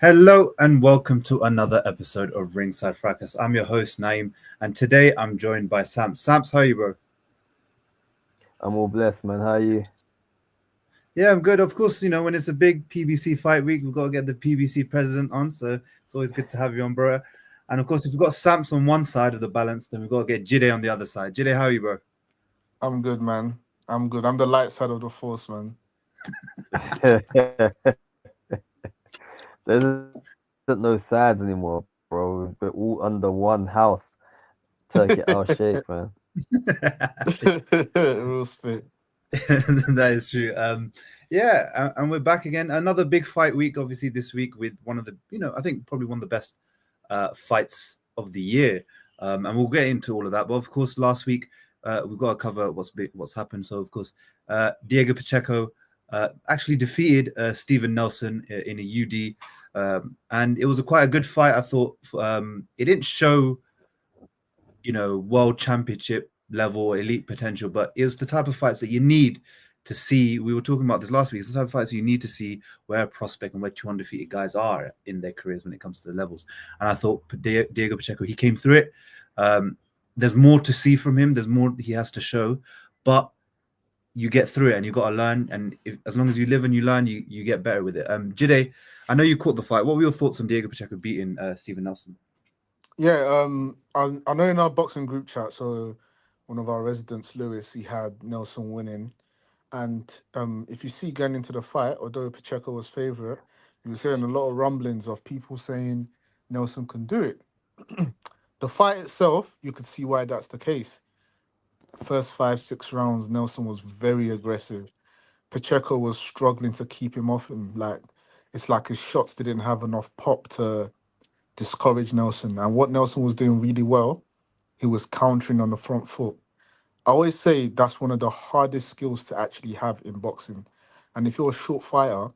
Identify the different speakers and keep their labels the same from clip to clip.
Speaker 1: Hello and welcome to another episode of Ringside Fracas. I'm your host Naim, and today I'm joined by Sam. Sams, how are you, bro?
Speaker 2: I'm all blessed, man. How are you?
Speaker 1: Yeah, I'm good. Of course, when it's a big PBC fight week, we've got to get the PBC president on, so it's always good to have you on, bro. And of course, if we've got Sams on one side of the balance, then we've got to get Jide on the other side. Jide, how are you, bro?
Speaker 3: I'm good, man. I'm good. I'm the light side of the force, man.
Speaker 2: There isn't no sides anymore, bro. We're all under one house. Turkey our shape, man.
Speaker 3: Real spit.
Speaker 1: That is true. Yeah, and we're back again. Another big fight week, obviously this week with one of the, I think probably one of the best fights of the year. And we'll get into all of that. But of course, last week we've got to cover what's happened. So of course, Diego Pacheco actually defeated Steven Nelson in a UD, and it was quite a good fight. I thought it didn't show world championship level elite potential, but it's the type of fights that you need to see. We were talking about this last week. It's the type of fights you need to see where a prospect and where two undefeated guys are in their careers when it comes to the levels. And I thought Diego Pacheco, he came through it. There's more to see from him. There's more he has to show, but you get through it and you got to learn. And as long as you live and you learn, you get better with it. Jide, I know you caught the fight. What were your thoughts on Diego Pacheco beating Steven Nelson?
Speaker 3: Yeah, I know in our boxing group chat, so one of our residents, Lewis, he had Nelson winning. And if you see going into the fight, although Pacheco was favourite, you were hearing a lot of rumblings of people saying Nelson can do it. The fight itself, you could see why that's the case. First 5, 6 rounds, Nelson was very aggressive. Pacheco was struggling to keep him off him. Like it's like his shots didn't have enough pop to discourage Nelson. And what Nelson was doing really well, he was countering on the front foot. I always say that's one of the hardest skills to actually have in boxing. And if you're a short fighter,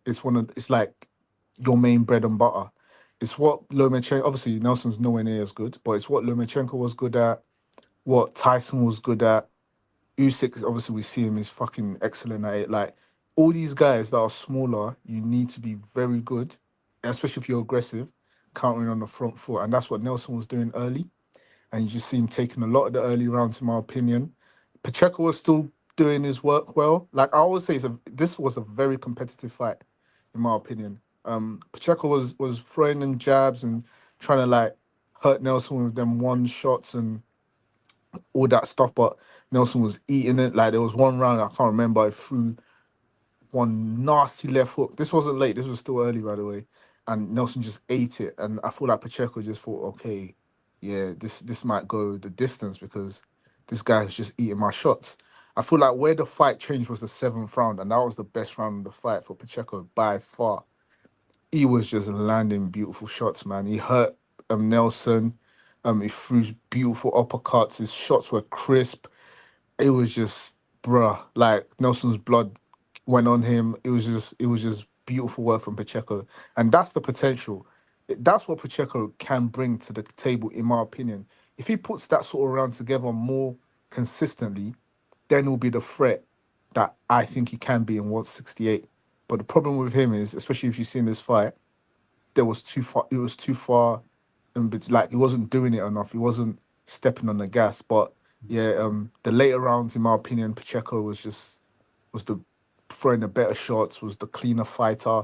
Speaker 3: it's like your main bread and butter. It's what Lomachenko, obviously Nelson's nowhere near as good, but it's what Lomachenko was good at, what Tyson was good at. Usyk, obviously, we see him is fucking excellent at it. Like all these guys that are smaller, you need to be very good, especially if you're aggressive, countering on the front foot, and that's what Nelson was doing early. And you just see him taking a lot of the early rounds, in my opinion. Pacheco was still doing his work well. Like I always say, this was a very competitive fight, in my opinion. Pacheco was throwing them jabs and trying to like hurt Nelson with them one shots and all that stuff, but Nelson was eating it. Like there was one round I can't remember. I threw one nasty left hook. This wasn't late. This was still early, by the way. And Nelson just ate it. And I feel like Pacheco just thought, okay, yeah, this might go the distance because this guy is just eating my shots. I feel like where the fight changed was the seventh round, and that was the best round of the fight for Pacheco by far. He was just landing beautiful shots, man. He hurt Nelson. He threw beautiful uppercuts. His shots were crisp. It was just, bruh, like Nelson's blood went on him. It was just beautiful work from Pacheco, and that's the potential. That's what Pacheco can bring to the table, in my opinion. If he puts that sort of round together more consistently, then he'll be the threat that I think he can be in 168. But the problem with him is, especially if you've seen this fight, there was too far. It was too far, and like he wasn't doing it enough. He wasn't stepping on the gas. But yeah, the later rounds, in my opinion, Pacheco was the throwing the better shots, was the cleaner fighter,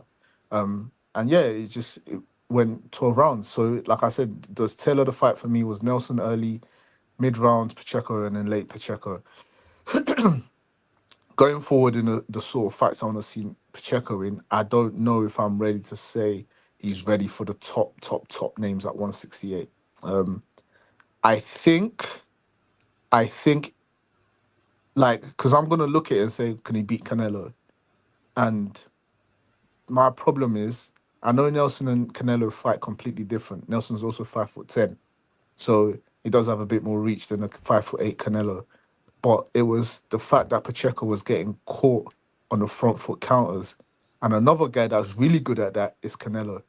Speaker 3: and yeah, it went 12 rounds. So like I said, the tail of the fight for me was Nelson early, mid rounds Pacheco, and then late Pacheco. Going forward in the sort of fights I want to see Pacheco in, I don't know if I'm ready to say he's ready for the top names at 168. Um, I think, I think, like, because I'm gonna look at it and say, can he beat Canelo? And my problem is, I know Nelson and Canelo fight completely different. Nelson's also 5'10", so he does have a bit more reach than a 5'8" Canelo. But it was the fact that Pacheco was getting caught on the front foot counters. And another guy that's really good at that is Canelo.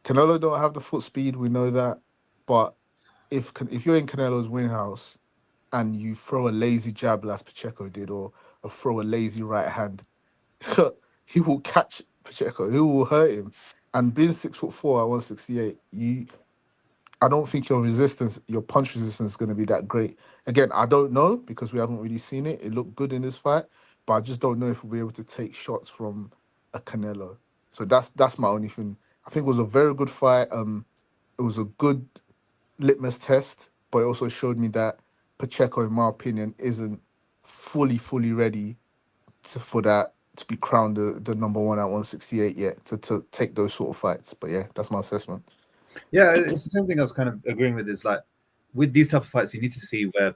Speaker 3: Canelo don't have the foot speed, we know that. But if you're in Canelo's win house and you throw a lazy jab like Pacheco did, or throw a lazy right hand, he will catch Pacheco. He will hurt him. And being 6'4" at 168, I don't think your punch resistance is going to be that great. Again, I don't know because we haven't really seen it. It looked good in this fight, but I just don't know if we'll be able to take shots from a Canelo. So that's my only thing. I think it was a very good fight. It was a good litmus test, but it also showed me that Pacheco, in my opinion, isn't fully ready for that to be crowned the number one at 168 yet to take those sort of fights. But yeah, that's my assessment.
Speaker 1: Yeah, it's the same thing I was kind of agreeing with. Is like with these type of fights, you need to see where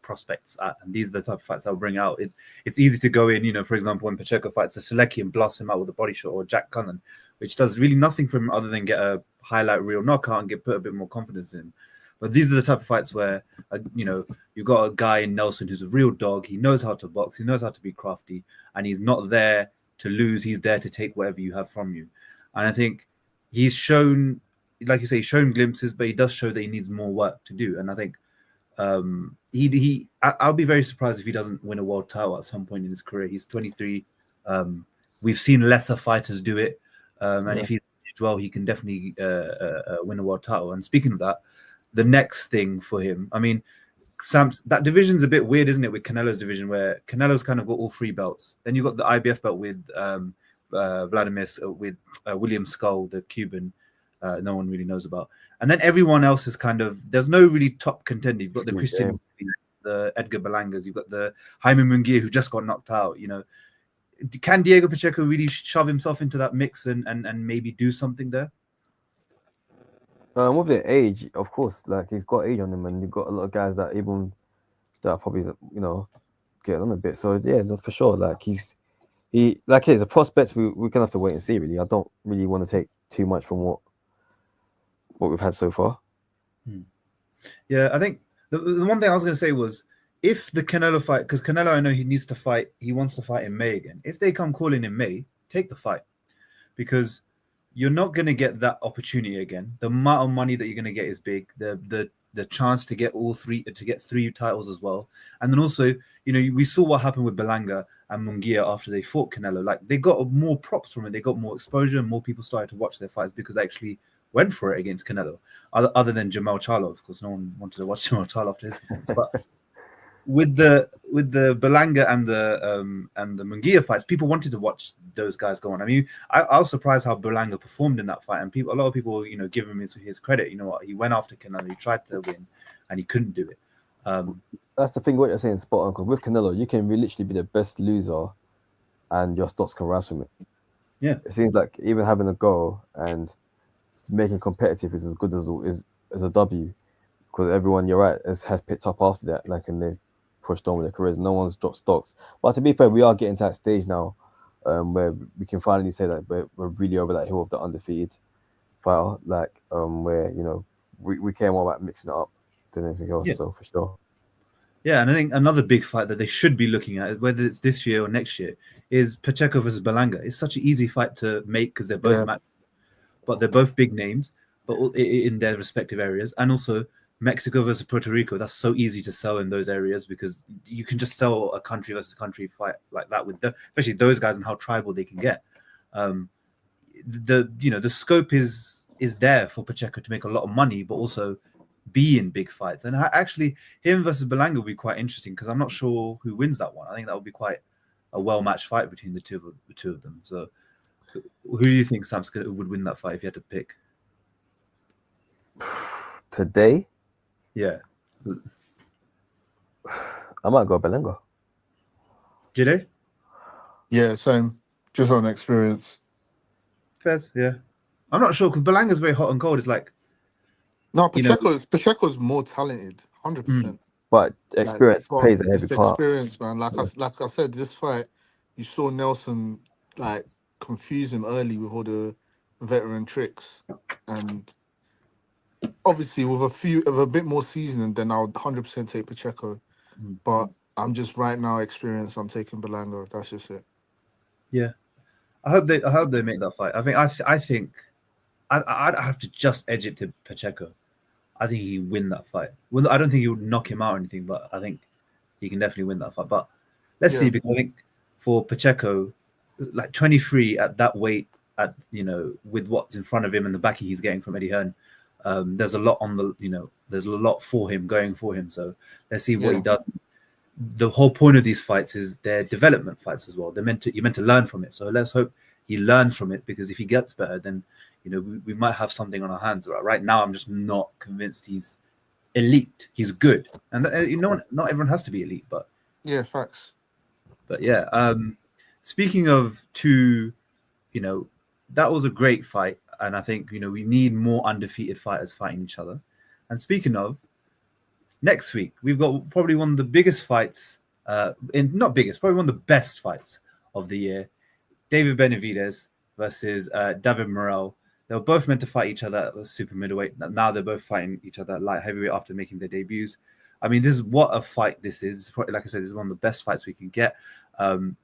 Speaker 1: prospects at, and these are the type of fights I'll bring out. It's easy to go in, for example, when Pacheco fights a Selecki and blast him out with a body shot, or Jack Cullen, which does really nothing for him other than get a highlight reel knockout and put a bit more confidence in. But these are the type of fights where you've got a guy in Nelson who's a real dog. He knows how to box, he knows how to be crafty, and he's not there to lose. He's there to take whatever you have from you. And I think he's shown, like you say, he's shown glimpses, but he does show that he needs more work to do. And I think I'll be very surprised if he doesn't win a world title at some point in his career. He's 23. We've seen lesser fighters do it, and if he's well, he can definitely win a world title. And speaking of that, the next thing for him, I mean, that division's a bit weird, isn't it? With Canelo's division, where Canelo's kind of got all three belts. Then you've got the IBF belt with Vladimir, with William Skull, the Cuban. No one really knows about, and then everyone else is kind of, there's no really top contender. You've got the Christian, the Edgar Belangas, you've got the Jaime Munguia who just got knocked out. Can Diego Pacheco really shove himself into that mix and maybe do something there?
Speaker 2: With the age, of course, like he's got age on him, and you've got a lot of guys that are probably get on a bit. So yeah, no, for sure, like he's a prospect. We're gonna have to wait and see. Really, I don't really want to take too much from what we've had so far.
Speaker 1: Yeah, I think the one thing I was going to say was, if the Canelo fight, because Canelo, I know he wants to fight in May again. If they come calling in May, take the fight, because you're not going to get that opportunity again. The amount of money that you're going to get is big. The chance to get three titles as well, and then also, we saw what happened with Belanga and Munguia after they fought Canelo. Like, they got more props from it. They got more exposure, and more people started to watch their fights because they actually went for it against Canelo. Other than Jamal Charlo, of course, no one wanted to watch Jamal Charlo after his performance. But with the Belanga and the Munguia fights, people wanted to watch those guys go on. I mean, I was surprised how Belanga performed in that fight, and a lot of people, give him his credit. You know what? He went after Canelo, he tried to win, and he couldn't do it.
Speaker 2: That's the thing. What you're saying, spot on. Because with Canelo, you can literally be the best loser, and your stocks can rise from it.
Speaker 1: Yeah,
Speaker 2: it seems like even having a go and making competitive is as good as a W, because everyone, you're right, has picked up after that, like, and they pushed on with their careers. No one's dropped stocks. But to be fair, we are getting to that stage now where we can finally say that we're really over that hill of the undefeated fighter, like where we care more about mixing it up than anything else. Yeah. So for sure.
Speaker 1: Yeah, and I think another big fight that they should be looking at, whether it's this year or next year, is Pacheco versus Belanga. It's such an easy fight to make because they're both matched, but they're both big names, but in their respective areas. And also Mexico versus Puerto Rico. That's so easy to sell in those areas because you can just sell a country versus country fight like that with especially those guys and how tribal they can get. The scope is there for Pacheco to make a lot of money, but also be in big fights. And actually, him versus Belanga will be quite interesting because I'm not sure who wins that one. I think that would be quite a well-matched fight between the two of them. So, who do you think, Sam, would win that fight if you had to pick?
Speaker 2: Today?
Speaker 1: Yeah.
Speaker 2: I might go Belanga.
Speaker 1: Jide?
Speaker 3: Yeah, same. Just on experience.
Speaker 1: Fez, yeah. I'm not sure because Belanga's very hot and cold. It's like,
Speaker 3: no, Pacheco's more talented, 100%.
Speaker 2: But experience plays a heavy part.
Speaker 3: Experience, man. Like I said, this fight, you saw Nelson like confuse him early with all the veteran tricks, and obviously with a bit more seasoning, then I would 100% take Pacheco. But I'm just right now experienced. I'm taking Belanga. That's just it.
Speaker 1: Yeah, I hope they make that fight. I think I'd have to just edge it to Pacheco. I think he win that fight. Well, I don't think he would knock him out or anything, but I think he can definitely win that fight. But let's see, because I think for Pacheco, like 23 at that weight, at with what's in front of him and the backing he's getting from Eddie Hearn. There's a lot on the there's a lot for him going for him. So let's see what he does. The whole point of these fights is they're development fights as well. You're meant to learn from it. So let's hope he learns from it, because if he gets better, then we might have something on our hands. Right now, I'm just not convinced he's elite. He's good, and not everyone has to be elite, but
Speaker 3: yeah, facts.
Speaker 1: But yeah, speaking of two, that was a great fight, and I think we need more undefeated fighters fighting each other. And speaking of, next week we've got probably one of the biggest fights, not biggest, probably one of the best fights of the year. David Benavidez versus David Morrell. They were both meant to fight each other at the super middleweight. Now they're both fighting each other at light heavyweight after making their debuts. I mean, this is what a fight this is. Probably, like I said, this is one of the best fights we can get.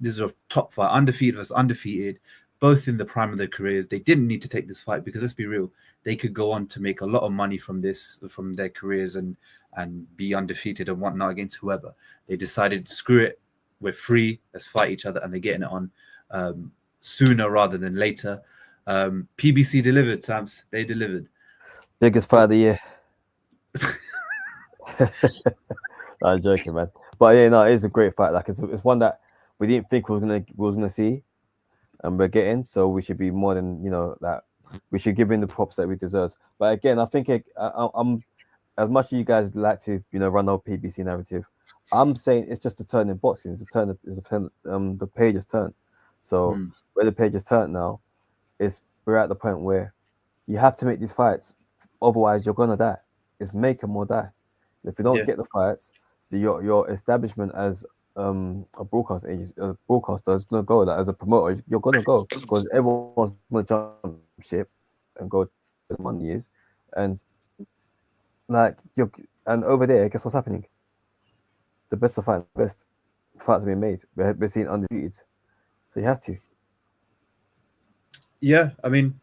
Speaker 1: This is a top fight, undefeated versus undefeated, both in the prime of their careers. They didn't need to take this fight because, let's be real, they could go on to make a lot of money from their careers and be undefeated and whatnot against whoever. They decided, screw it, we're free, let's fight each other, and they're getting it on sooner rather than later. PBC delivered, Sams. They delivered.
Speaker 2: Biggest fight of the year. I'm joking, man. But yeah, no, it is a great fight. Like it's one that we didn't think we was gonna see, and we're getting. So we should be more than that. We should give him the props that we deserve. But again, I think I'm as much as you guys like to run the PBC narrative. I'm saying it's just a turn in boxing. It's a turn. The page has turned. So where the page has turned now, we're at the point where you have to make these fights. Otherwise, you're gonna die. It's make them or die. If you don't get the fights, your establishment as a broadcaster is gonna go. That as a promoter, you're gonna go because everyone's gonna jump ship and go where the money is, and over there, guess what's happening? The best fights are being made. We're seeing undefeated, so you have to.
Speaker 1: Yeah, I mean,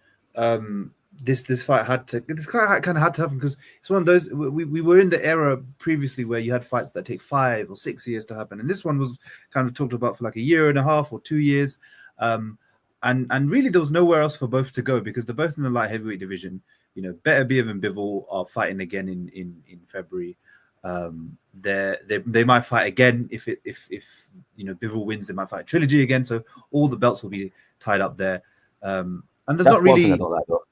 Speaker 1: this fight kind of had to happen because it's one of those. We were in the era previously where you had fights that take 5 or 6 years to happen, and this one was kind of talked about for like a year and a half or 2 years, and really there was nowhere else for both to go because they're both in the light heavyweight division. Benavidez and Bivol are fighting again in February. They might fight again if Bivol wins. They might fight a trilogy again, so all the belts will be tied up there. And there's not really.
Speaker 2: I don't like, though.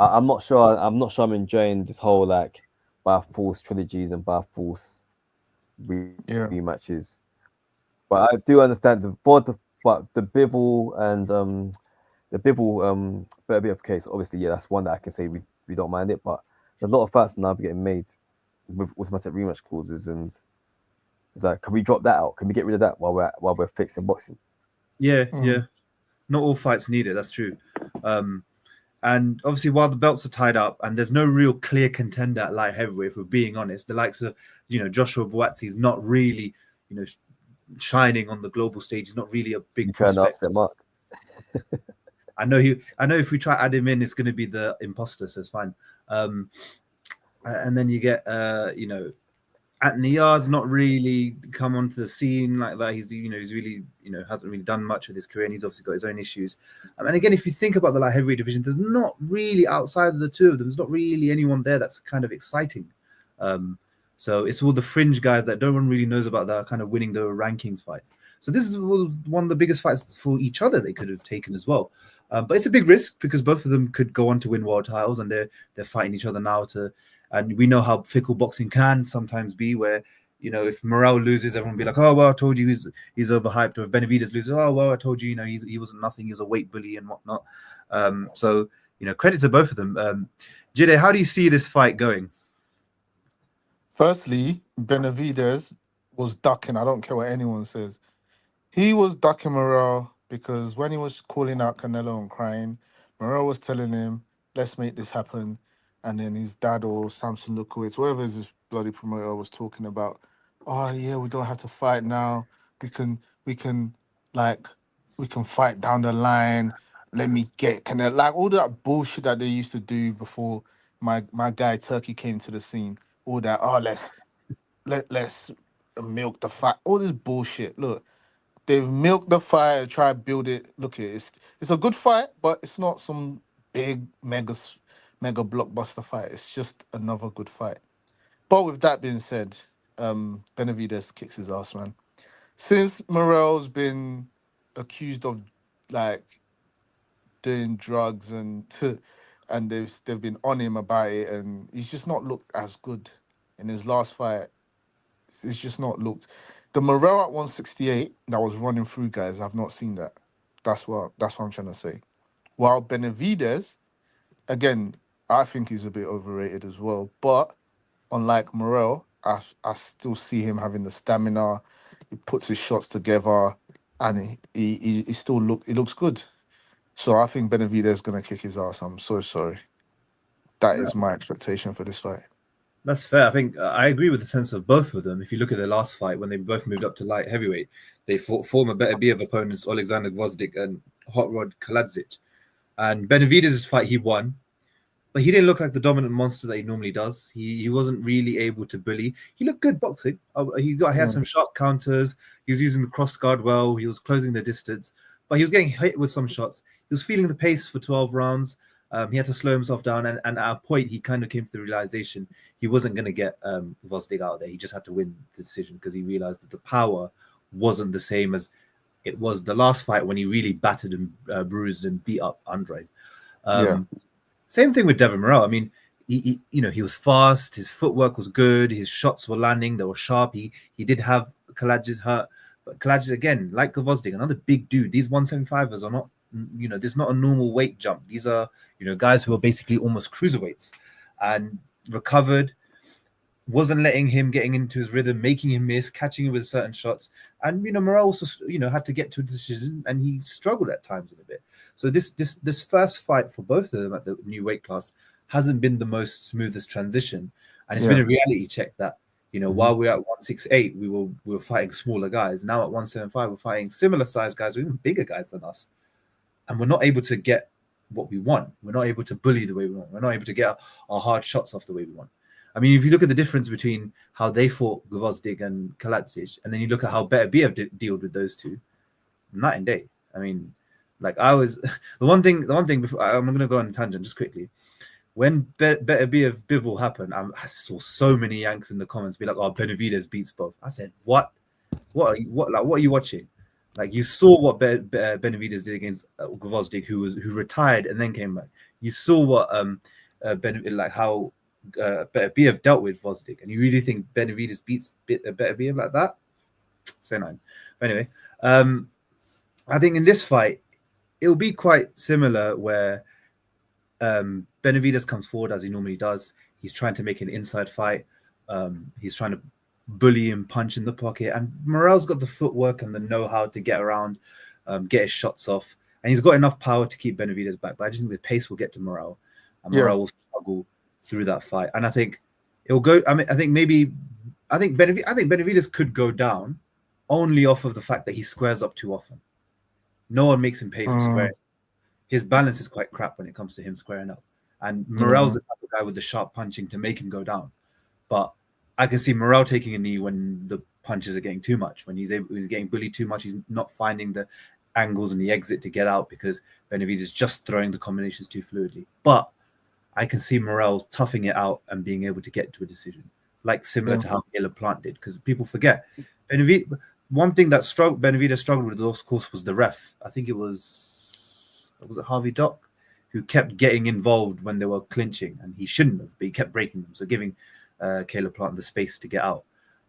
Speaker 2: I'm not sure. I'm enjoying this whole by force trilogies and by force rematches. But I do understand the Bivol and the Bivol Benavidez case. Obviously, that's one that I can say we don't mind it. But there's a lot of fights now getting made with automatic rematch clauses, and can we drop that out? Can we get rid of that while we're fixing boxing?
Speaker 1: Yeah. Not all fights need it. That's true. And obviously, while the belts are tied up and there's no real clear contender at light heavyweight, if we're being honest, the likes of Joshua Buatsi is not really shining on the global stage. He's not really a big prospect.
Speaker 2: Upset Mark.
Speaker 1: I know if we try to add him in, it's going to be the imposter, so it's fine. And then you get Anthony Yard's not really come onto the scene like that. He's really hasn't really done much with his career, and he's obviously got his own issues. And again, if you think about the light heavyweight division, there's not really outside of the two of them. There's not really anyone there that's kind of exciting. So it's all the fringe guys that no one really knows about that are kind of winning the rankings fights. So this is one of the biggest fights for each other they could have taken as well. But it's a big risk because both of them could go on to win world titles, and they're fighting each other now and we know how fickle boxing can sometimes be, where if Morrell loses, everyone will be like, "Oh well, I told you he's overhyped." Or if Benavidez loses, "Oh well, I told you, he wasn't nothing. He was a weight bully and whatnot." So credit to both of them. Jide, how do you see this fight going?
Speaker 3: Firstly, Benavidez was ducking. I don't care what anyone says. He was ducking Morrell because when he was calling out Canelo and crying, Morrell was telling him, "Let's make this happen." And then his dad or Samson Lukowitz, whoever this bloody promoter was talking about, "Oh yeah, we don't have to fight now. We can fight down the line. Let me get Canelo." All that bullshit that they used to do before my guy Turkey came to the scene. All that, let's milk the fight. All this bullshit. Look, they've milked the fight and tried to build it. Look, it's it's a good fight, but it's not some big mega blockbuster fight. It's just another good fight. But with that being said, Benavidez kicks his ass, man. Since Morrell's been accused of like doing drugs and they've been on him about it, and he's just not looked as good in his last fight. It's just not looked. The Morrell at 168 that was running through guys, I've not seen that. That's what I'm trying to say. While Benavidez, again, I think he's a bit overrated as well. But unlike Morrell, I still see him having the stamina. He puts his shots together, and he still he looks good. So I think Benavidez is gonna kick his ass. I'm so sorry. That is my expectation for this fight.
Speaker 1: That's fair. I think I agree with the sense of both of them. If you look at their last fight, when they both moved up to light heavyweight, they fought former better B of opponents Alexander Gvozdyk and Hot Rod Kaladzic. And Benavidez' fight, he won, but he didn't look like the dominant monster that he normally does. He wasn't really able to bully. He looked good boxing. He had some sharp counters. He was using the cross guard well. He was closing the distance, but he was getting hit with some shots. He was feeling the pace for 12 rounds. He had to slow himself down, and at a point, he kind of came to the realization he wasn't going to get Gvozdyk out there. He just had to win the decision because he realized that the power wasn't the same as it was the last fight when he really battered and bruised and beat up Andre. Same thing with Devin Morrell. I mean, he was fast. His footwork was good. His shots were landing. They were sharp. He did have Kaladzic hurt, but Kaladzic again, like Gvozdyk, another big dude. These 175ers are not. This is not a normal weight jump. These are, guys who are basically almost cruiserweights, and recovered, wasn't letting him getting into his rhythm, making him miss, catching him with certain shots. And, Morrell also, had to get to a decision, and he struggled at times a bit. So this first fight for both of them at the new weight class hasn't been the most smoothest transition. And it's been a reality check that, while we're at 168, we were fighting smaller guys. Now at 175, we're fighting similar sized guys or even bigger guys than us. And we're not able to get what we want. We're not able to bully the way we want. We're not able to get our hard shots off the way we want. I mean, if you look at the difference between how they fought Gvozdyk and Kaladzic, and then you look at how Beterbiev dealt with those two, night and day. I mean, like I was the one thing before I'm going to go on a tangent just quickly. When Beterbiev Bivol happened, I saw so many Yanks in the comments be like, "Oh, Benavidez beats both." I said, "What? What are you watching?" Like you saw what Benavidez did against Gvozdyk, who retired and then came back. You saw what how Beterbiev dealt with Gvozdyk, and you really think Benavidez beats Beterbiev like that? Say no. But anyway, I think in this fight it will be quite similar, where Benavidez comes forward as he normally does. He's trying to make an inside fight. He's trying to bully and punch in the pocket, and Morrell's got the footwork and the know-how to get around, get his shots off, and he's got enough power to keep Benavidez back. But I just think the pace will get to Morrell, and Morrell will struggle through that fight. And I think it will go. I think Benavidez could go down only off of the fact that he squares up too often. No one makes him pay for squaring. His balance is quite crap when it comes to him squaring up, and Morrell's the type of guy with the sharp punching to make him go down. But I can see Morrell taking a knee when the punches are getting too much, when he's getting bullied too much. He's not finding the angles and the exit to get out because Benavidez is just throwing the combinations too fluidly. But I can see Morrell toughing it out and being able to get to a decision, like similar to how Caleb Plant did. Because people forget, one thing that Benavidez struggled with, of course, was the ref. I think it was it Harvey Dock who kept getting involved when they were clinching, and he shouldn't have, but he kept breaking them. So giving Caleb Plant the space to get out.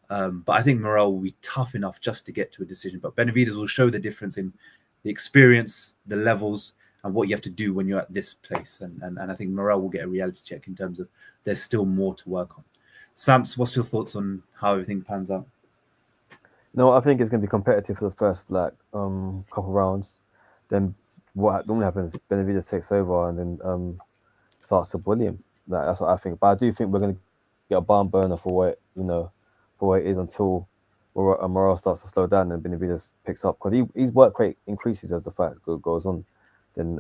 Speaker 1: But I think Morrell will be tough enough just to get to a decision. But Benavidez will show the difference in the experience, the levels, and what you have to do when you're at this place. And I think Morrell will get a reality check in terms of there's still more to work on. Samps, what's your thoughts on how everything pans out?
Speaker 2: No, I think it's going to be competitive for the first couple rounds. Then what normally happens, Benavidez takes over and then starts to bully him. That's what I think. But I do think we're going to get a barn burner for what it is until Morrell starts to slow down and Benavidez picks up, because his work rate increases as the fight goes on. Then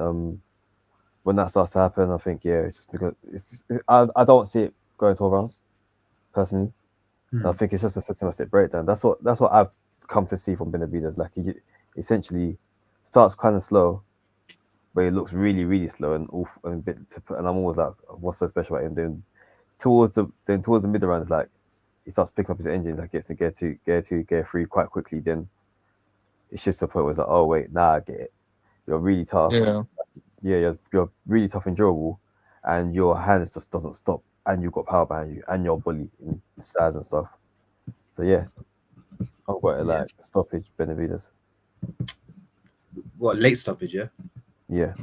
Speaker 2: when that starts to happen, I think just because I don't see it going 12 rounds personally. I think it's just a systematic breakdown. That's what I've come to see from Benavidez. Like he essentially starts kind of slow, but he looks really, really slow and awful and a bit. And I'm always like, what's so special about him? Then towards the middle round, it's like he starts picking up his engines, like gets to gear 3 quite quickly. Then it shifts to the point where it's like, oh wait, nah, I get it. You're really tough. Yeah, you're really tough and durable, and your hands just doesn't stop, and you've got power behind you, and your bully in size and stuff. So yeah, I've got it like stoppage Benavidez.
Speaker 1: What, late stoppage?
Speaker 2: Yeah.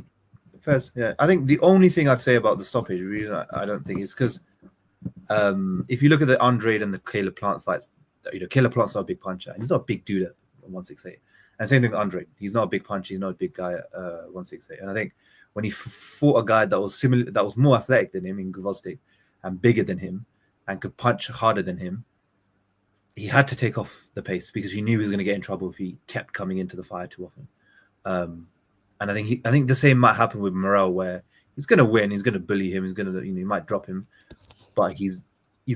Speaker 1: First, yeah. I think the only thing I'd say about the stoppage, the reason I don't think is because if you look at the Andre and the Caleb Plant fights, Caleb Plant's not a big puncher, and he's not a big dude at 168. And same thing with Andre. He's not a big puncher. He's not a big guy at 168. And I think when he fought a guy that was similar, that was more athletic than him in Gvozdyk and bigger than him and could punch harder than him, he had to take off the pace because he knew he was going to get in trouble if he kept coming into the fire too often. And I think the same might happen with Morrell, where he's going to win, he's going to bully him, he's going to, he might drop him, but he's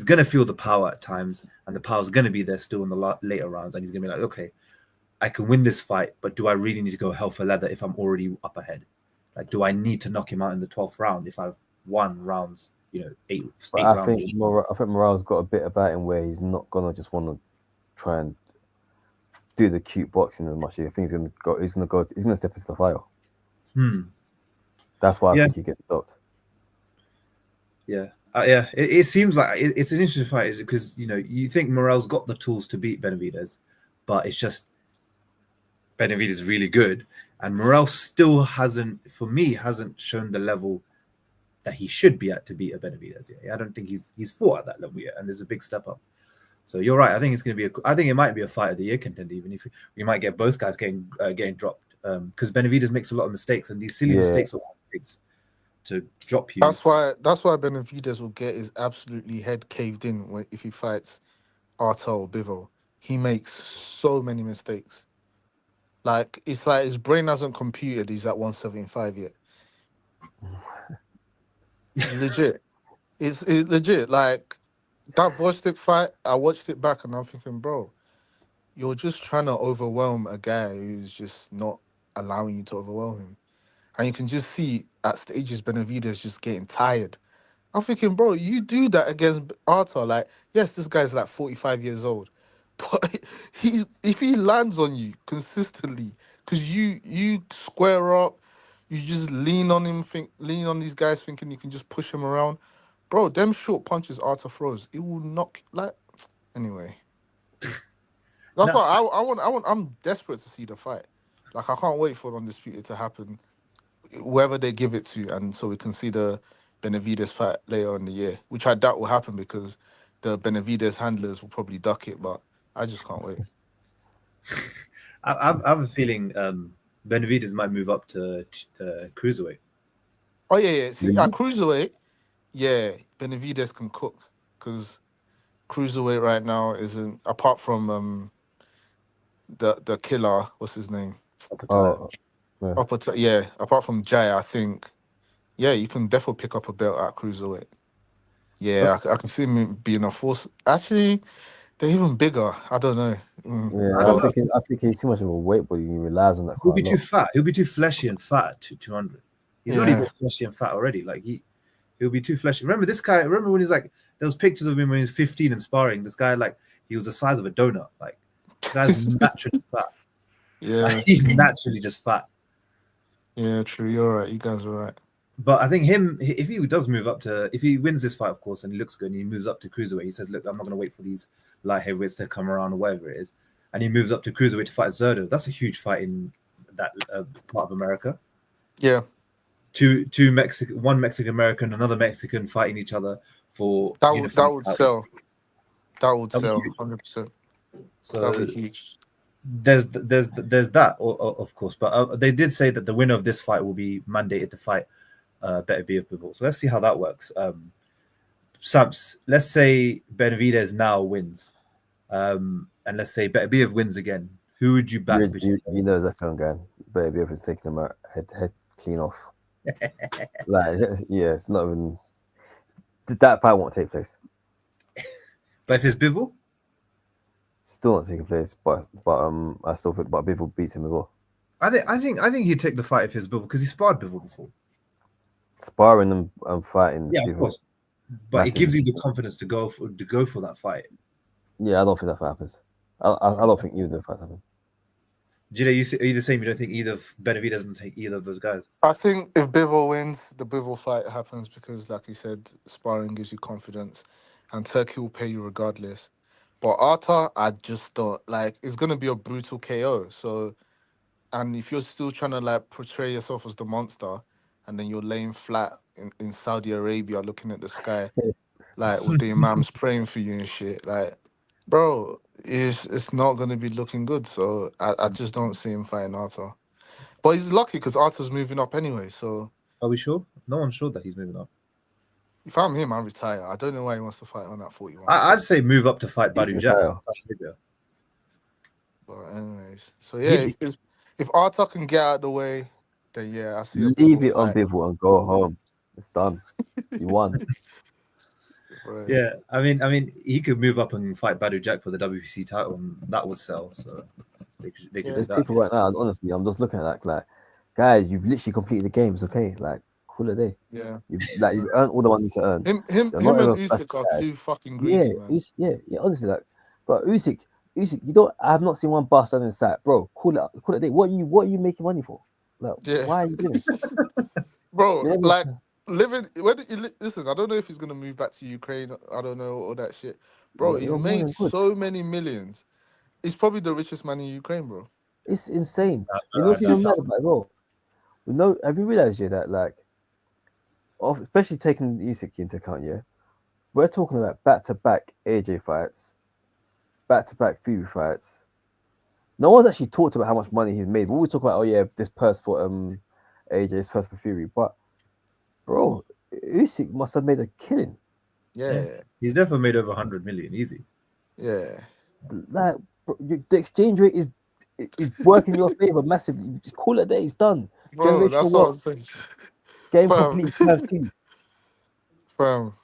Speaker 1: going to feel the power at times, and the power's going to be there still in the later rounds, and he's going to be like, okay, I can win this fight, but do I really need to go hell for leather if I'm already up ahead? Like, do I need to knock him out in the 12th round if I've won rounds, 8 rounds?
Speaker 2: I think Morrell's got a bit about him where he's not gonna just want to try and do the cute boxing as much. I think he's gonna step into the fire. That's why I think he gets stopped.
Speaker 1: Yeah. It seems like it's an interesting fight because you think Morrell's got the tools to beat Benavidez, but it's just Benavidez is really good, and Morrell still hasn't shown the level that he should be at to beat a Benavidez yet. I don't think he's fought at that level yet, and there's a big step up. So you're right. I think it's going to be I think it might be a fight of the year contender, even if we might get both guys getting dropped because Benavidez makes a lot of mistakes, and these silly mistakes are mistakes to drop you.
Speaker 3: That's why Benavidez will get his absolutely head caved in if he fights Arta or Bivol. He makes so many mistakes. Like, it's like his brain hasn't computed he's at 175 yet. Legit. It's legit. Like, that Gvozdyk fight, I watched it back and I'm thinking, bro, you're just trying to overwhelm a guy who's just not allowing you to overwhelm him. And you can just see at stages Benavidez just getting tired. I'm thinking, bro, you do that against Arta. Like, yes, this guy's like 45 years old. But if he lands on you consistently, because you square up, you just lean on him, lean on these guys thinking you can just push him around. Bro, them short punches Arta throws, it will knock, like, anyway. That's why I'm desperate to see the fight. Like, I can't wait for the Undisputed to happen, whoever they give it to, and so we can see the Benavidez fight later in the year, which I doubt will happen because the Benavidez handlers will probably duck it, but I just can't wait.
Speaker 1: I have a feeling Benavidez might move up to cruiserweight.
Speaker 3: Oh, yeah. See, at cruiserweight, yeah, Benavidez can cook because cruiserweight right now isn't, apart from the killer, what's his name? Apart from Jai, I think, yeah, you can definitely pick up a belt at cruiserweight. Yeah, I can see him being a force. Actually, they're even bigger. I don't know.
Speaker 2: Yeah, I think he's too much of a weight, but he relies on that.
Speaker 1: He'll be too fat. He'll be too fleshy and fat at 200. He's already been fleshy and fat already. Like he'll be too fleshy. Remember this guy? Remember when he's like, there was pictures of him when he was 15 and sparring. This guy, like, he was the size of a donut. Like, this guy's naturally fat.
Speaker 3: Yeah,
Speaker 1: like, he's naturally just fat.
Speaker 3: Yeah, true. You're right. You guys are right.
Speaker 1: But I think if he does move up to, if he wins this fight, of course, and he looks good, and he moves up to cruiserweight, he says, look, I'm not going to wait for these light heavyweights to come around or whatever it is. And he moves up to cruiserweight to fight Zerdo. That's a huge fight in that part of America.
Speaker 3: Yeah.
Speaker 1: One Mexican American, another Mexican fighting each other for
Speaker 3: that would sell. That would sell 100%.
Speaker 1: So
Speaker 3: that would be huge.
Speaker 1: There's that, of course, but they did say that the winner of this fight will be mandated to fight Benavidez Bivol. So let's see how that works. Samps, let's say Benavidez now wins, and let's say Benavidez wins again. Who would you back?
Speaker 2: You know that kind of guy. Benavidez is taking him out head clean off. Like, yeah, it's not even that fight won't take place.
Speaker 1: But if it's Bivol,
Speaker 2: still not taking place. But I still think Bivol beats him as well.
Speaker 1: I think he'd take the fight if it's Bivol because he sparred Bivol before.
Speaker 2: Sparring and fighting is
Speaker 1: Yeah, of
Speaker 2: different.
Speaker 1: course. But it gives you the confidence to go for that fight.
Speaker 2: Yeah, I don't think that fight happens. I don't think either of the fights happen.
Speaker 1: Gina, are you the same? You don't think either of Benavidez doesn't take either of those guys?
Speaker 3: I think if Bivol wins, the Bivol fight happens because, like you said, sparring gives you confidence, and Turkey will pay you regardless. But Arta, I just don't like. It's gonna be a brutal KO. So, and if you're still trying to like portray yourself as the monster, and then you're laying flat in Saudi Arabia, looking at the sky, like with the imams praying for you and shit, like, bro, it's not gonna be looking good. So I just don't see him fighting Arta. But he's lucky because Arthur's moving up anyway. So
Speaker 1: Are we sure? No one's sure that he's moving up.
Speaker 3: if I'm him, I retire. I don't know why he wants to fight on that 41.
Speaker 1: I'd say move up to fight
Speaker 2: He's
Speaker 1: Badu Jack.
Speaker 2: retired.
Speaker 3: But anyways, so yeah, if Arthur can get out of the way, then yeah, I see a
Speaker 2: Leave
Speaker 3: Bivol
Speaker 2: it on
Speaker 3: fight.
Speaker 2: Bivol and go home. It's done. You won.
Speaker 3: Right.
Speaker 1: Yeah, I mean, he could move up and fight Badu Jack for the WBC title, and that would sell. So they could
Speaker 3: Yeah.
Speaker 1: do
Speaker 2: There's
Speaker 1: that.
Speaker 2: people right now. Honestly, I'm just looking at that like, guys, you've literally completed the game. It's okay. Like, call it a day.
Speaker 3: Yeah.
Speaker 2: You've earned all the money to earn.
Speaker 3: Him
Speaker 2: You're not
Speaker 3: and
Speaker 2: even flash
Speaker 3: Usyk are
Speaker 2: guys.
Speaker 3: too fucking
Speaker 2: Yeah,
Speaker 3: greedy, man.
Speaker 2: yeah. Honestly, like, but Usyk, you don't. I have not seen one bastard in sight, bro. Call it a day. What are you making money for? Like,
Speaker 3: Yeah.
Speaker 2: why are you doing this?
Speaker 3: Bro,
Speaker 2: You're never-
Speaker 3: like living where did you listen, I don't know if he's gonna move back to Ukraine. I don't know all that shit. Bro, he's
Speaker 2: you're more
Speaker 3: made
Speaker 2: than good.
Speaker 3: so many millions. He's probably the richest man in Ukraine, bro.
Speaker 2: It's insane. You
Speaker 1: I
Speaker 2: know what's even
Speaker 1: doubt
Speaker 2: mad about it as well? We know. Have you realized yeah that like, especially taking Usyk into account, yeah, we're talking about back-to-back AJ fights, back-to-back Fury fights. No one's actually talked about how much money he's made. We always talk about, oh yeah, this purse for AJ, this purse for Fury, but bro, Usyk must have made a killing.
Speaker 3: Yeah.
Speaker 1: He's definitely made over 100 million easy.
Speaker 3: Yeah.
Speaker 2: Like bro, the exchange rate is working in your favor massively. Just call it a day. It's done.
Speaker 3: Bro, that's
Speaker 2: Generational
Speaker 3: what I'm
Speaker 2: wealth.
Speaker 3: saying.
Speaker 2: Game
Speaker 3: Fam.
Speaker 2: complete. Times two.
Speaker 3: Fam.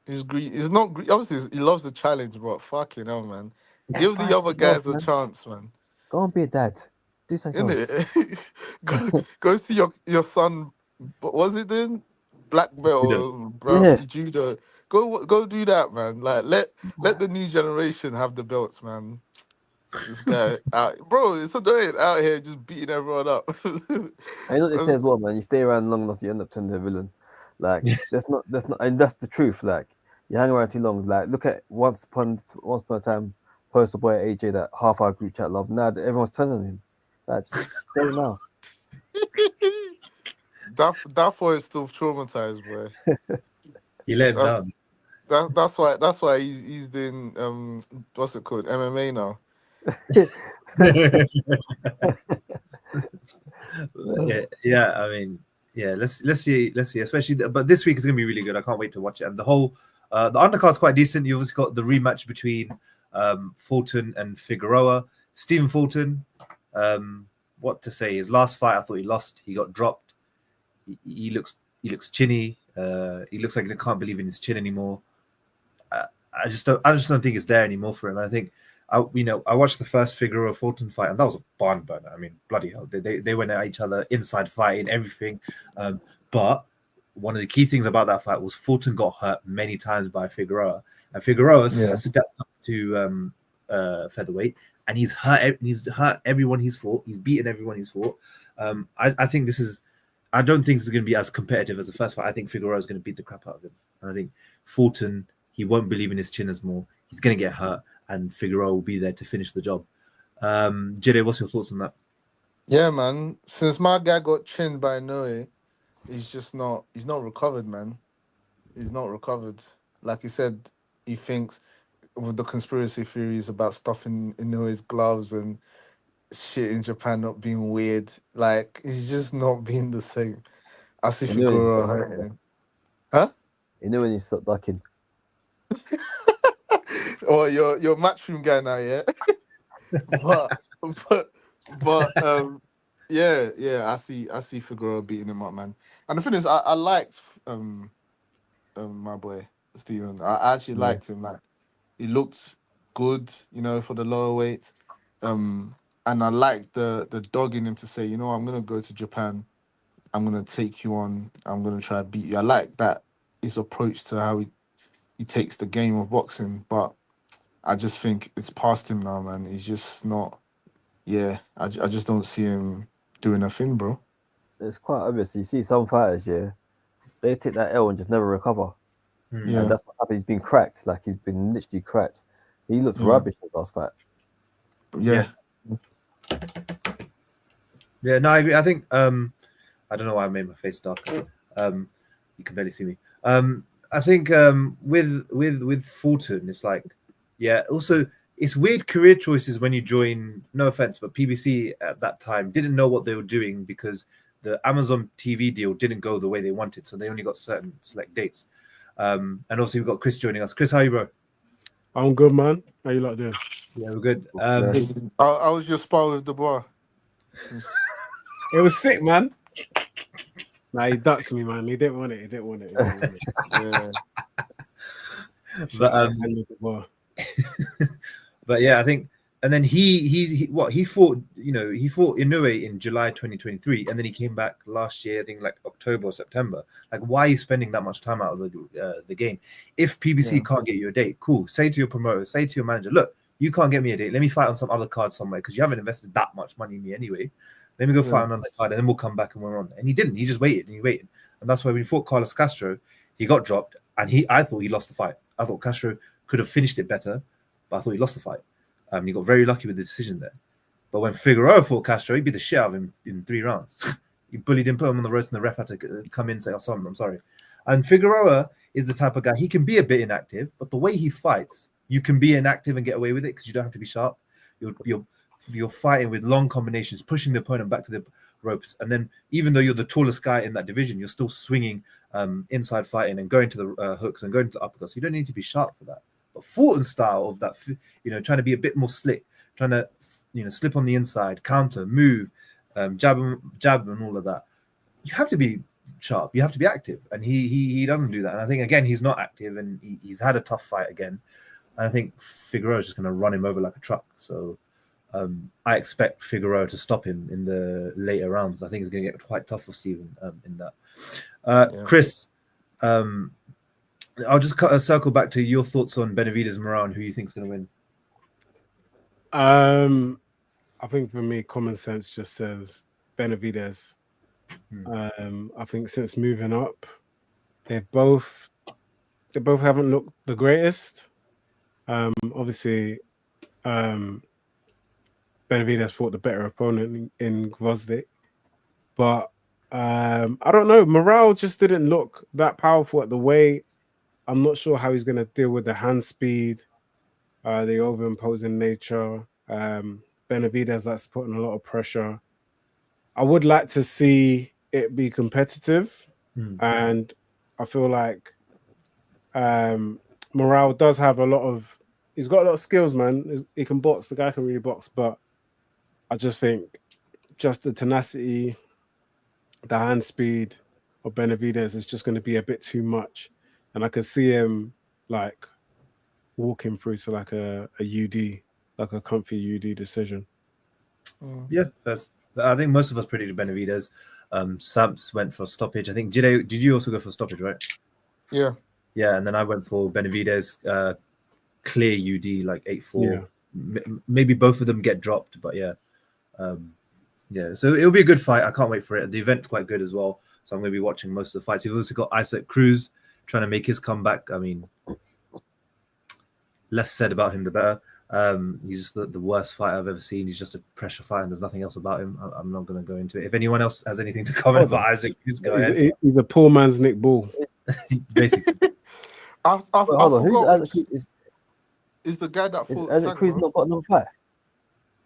Speaker 3: He's not obviously he loves the challenge, but fucking hell, man. Give the
Speaker 2: Fight
Speaker 3: other
Speaker 2: for wealth,
Speaker 3: guys a
Speaker 2: man.
Speaker 3: chance, man.
Speaker 2: Go and be a dad. Do something else.
Speaker 3: Innit? go see your son. What was it then? Black belt
Speaker 1: Judo.
Speaker 3: or brown
Speaker 2: Yeah.
Speaker 3: judo. Go do that, man. Like let the new generation have the belts, man. This guy, bro, it's annoying out here just beating everyone up.
Speaker 2: I know what they say as well, man. You stay around long enough, you end up turning to a villain. Like that's not, and that's the truth. Like you hang around too long. Like look at once upon a time, poster boy AJ that half our group chat loved. Now everyone's turning on him. Like just stay now.
Speaker 3: that boy is still traumatized, boy.
Speaker 1: He let him
Speaker 3: That's
Speaker 1: down.
Speaker 3: that's why he's doing what's it called, MMA now.
Speaker 1: Yeah. I mean, yeah. Let's see. Especially, but this week is gonna be really good. I can't wait to watch it. And the whole the undercard's quite decent. You obviously got the rematch between Fulton and Figueroa. Stephen Fulton. What to say? His last fight, I thought he lost. He got dropped. He looks chinny. He looks like he can't believe in his chin anymore. I just don't think it's there anymore for him. I think I watched the first Figueroa Fulton fight, and that was a barn burner. I mean, bloody hell, they went at each other, inside fighting, everything. But one of the key things about that fight was Fulton got hurt many times by Figueroa, and Figueroa has stepped up to featherweight, and he's hurt everyone he's fought. He's beaten everyone he's fought. I think this is. I don't think this is going to be as competitive as the first fight. I think Figueroa is going to beat the crap out of him, and I think Fulton, he won't believe in his chin as more. He's going to get hurt, and Figueroa will be there to finish the job. Jide, what's your thoughts on that?
Speaker 3: Yeah, man. Since my guy got chinned by Noe, he's not recovered, man. He's not recovered. Like he said, he thinks with the conspiracy theories about stuff in Noe's gloves and shit in Japan not being weird. Like he's just not being the same. I see
Speaker 2: You know when he
Speaker 3: Figueroa
Speaker 2: stopped,
Speaker 3: hurting him. Huh?
Speaker 2: you know when he stopped ducking.
Speaker 3: Oh, you're matchroom guy now, yeah. but yeah. I see Figueroa beating him up, man. And the thing is, I liked my boy Steven. I actually
Speaker 2: Yeah.
Speaker 3: liked him. Like he looked good, for the lower weight. and I like the dog in him to say, you know, I'm gonna go to Japan. I'm gonna take you on. I'm gonna try to beat you. I like that his approach to how he takes the game of boxing, but I just think it's past him now, man. He's just not. Yeah, I just don't see him doing a thing, bro.
Speaker 2: It's quite obvious. You see some fighters, yeah, they take that L and just never recover.
Speaker 1: Hmm.
Speaker 3: Yeah,
Speaker 2: And that's what happened. He's been cracked. Like he's been literally cracked. He looked
Speaker 3: Yeah.
Speaker 2: rubbish in the last fight.
Speaker 3: yeah,
Speaker 1: Yeah, no, I agree. I think I don't know why I made my face dark. You can barely see me. I think with Fulton, it's like, yeah. Also, it's weird career choices when you join. No offense, but PBC at that time didn't know what they were doing because the Amazon TV deal didn't go the way they wanted, so they only got certain select dates. And also, we've got Chris joining us. Chris, how are you, bro?
Speaker 4: I'm good, man. How you lot doing?
Speaker 1: Yeah, we're good.
Speaker 3: I was just spar with the boy.
Speaker 4: It was sick, man. Nah, he ducked me, man. He didn't want it. He didn't want it. He didn't want it.
Speaker 3: Yeah,
Speaker 1: But but yeah, I think, and then he fought, he fought Inoue in July 2023, and then he came back last year, I think like October or September. Like, why are you spending that much time out of the game? If PBC can't get you a date, cool. Say to your promoter, say to your manager, look, you can't get me a date. Let me fight on some other card somewhere because you haven't invested that much money in me anyway. Let me go fight on another card, and then we'll come back and we're on there. And he didn't. He just waited and he waited, and that's why when he fought Carlos Castro, he got dropped, and I thought he lost the fight. I thought Castro could have finished it better, but I thought he lost the fight. He got very lucky with the decision there. But when Figueroa fought Castro, he beat the shit out of him in 3 rounds. He bullied him, put him on the ropes, and the ref had to come in and say, "Oh, I'm sorry." And Figueroa is the type of guy, he can be a bit inactive, but the way he fights, you can be inactive and get away with it because you don't have to be sharp. You're fighting with long combinations, pushing the opponent back to the ropes. And then even though you're the tallest guy in that division, you're still swinging inside fighting and going to the hooks and going to the uppercuts. You don't need to be sharp for that. But Fulton's style of that, trying to be a bit more slick, trying to, slip on the inside, counter, move, jab and all of that. You have to be sharp. You have to be active, and he doesn't do that. And I think again he's not active, and he's had a tough fight again. And I think Figueroa is just going to run him over like a truck. So I expect Figueroa to stop him in the later rounds. I think it's going to get quite tough for Steven in that. Chris. I'll just circle back to your thoughts on Benavidez and Morrell and who you think is going to win.
Speaker 4: I think for me, common sense just says Benavidez. I think since moving up, they both haven't looked the greatest. Obviously, Benavidez fought the better opponent in Gvozdyk, but I don't know. Morrell just didn't look that powerful at the weight. I'm not sure how he's going to deal with the hand speed, the overimposing nature. Benavidez, that's putting a lot of pressure. I would like to see it be competitive, and I feel like Morrell does have he's got a lot of skills, man. He can box, the guy can really box, but I just think just the tenacity, the hand speed of Benavidez is just going to be a bit too much. And I could see him like walking through to like a UD, like a comfy UD decision.
Speaker 1: Yeah, I think most of us predicted Benavidez. Sabs went for stoppage. I think did you also go for stoppage, right?
Speaker 3: Yeah.
Speaker 1: Yeah, and then I went for Benavidez, clear UD like 8-4. Yeah. Maybe both of them get dropped, but yeah. So it'll be a good fight. I can't wait for it. The event's quite good as well, so I'm going to be watching most of the fights. You've also got Isaac Cruz trying to make his comeback. I mean, less said about him, the better. He's just the worst fight I've ever seen. He's just a pressure fight, and there's nothing else about him. I'm not going to go into it. If anyone else has anything to comment about Isaac, please go ahead.
Speaker 4: He's a poor man's Nick Ball.
Speaker 1: Basically.
Speaker 3: Hold on. Who's
Speaker 2: Isaac Cruz?
Speaker 3: Is the guy that fought
Speaker 2: Isaac Cruz not got another fight?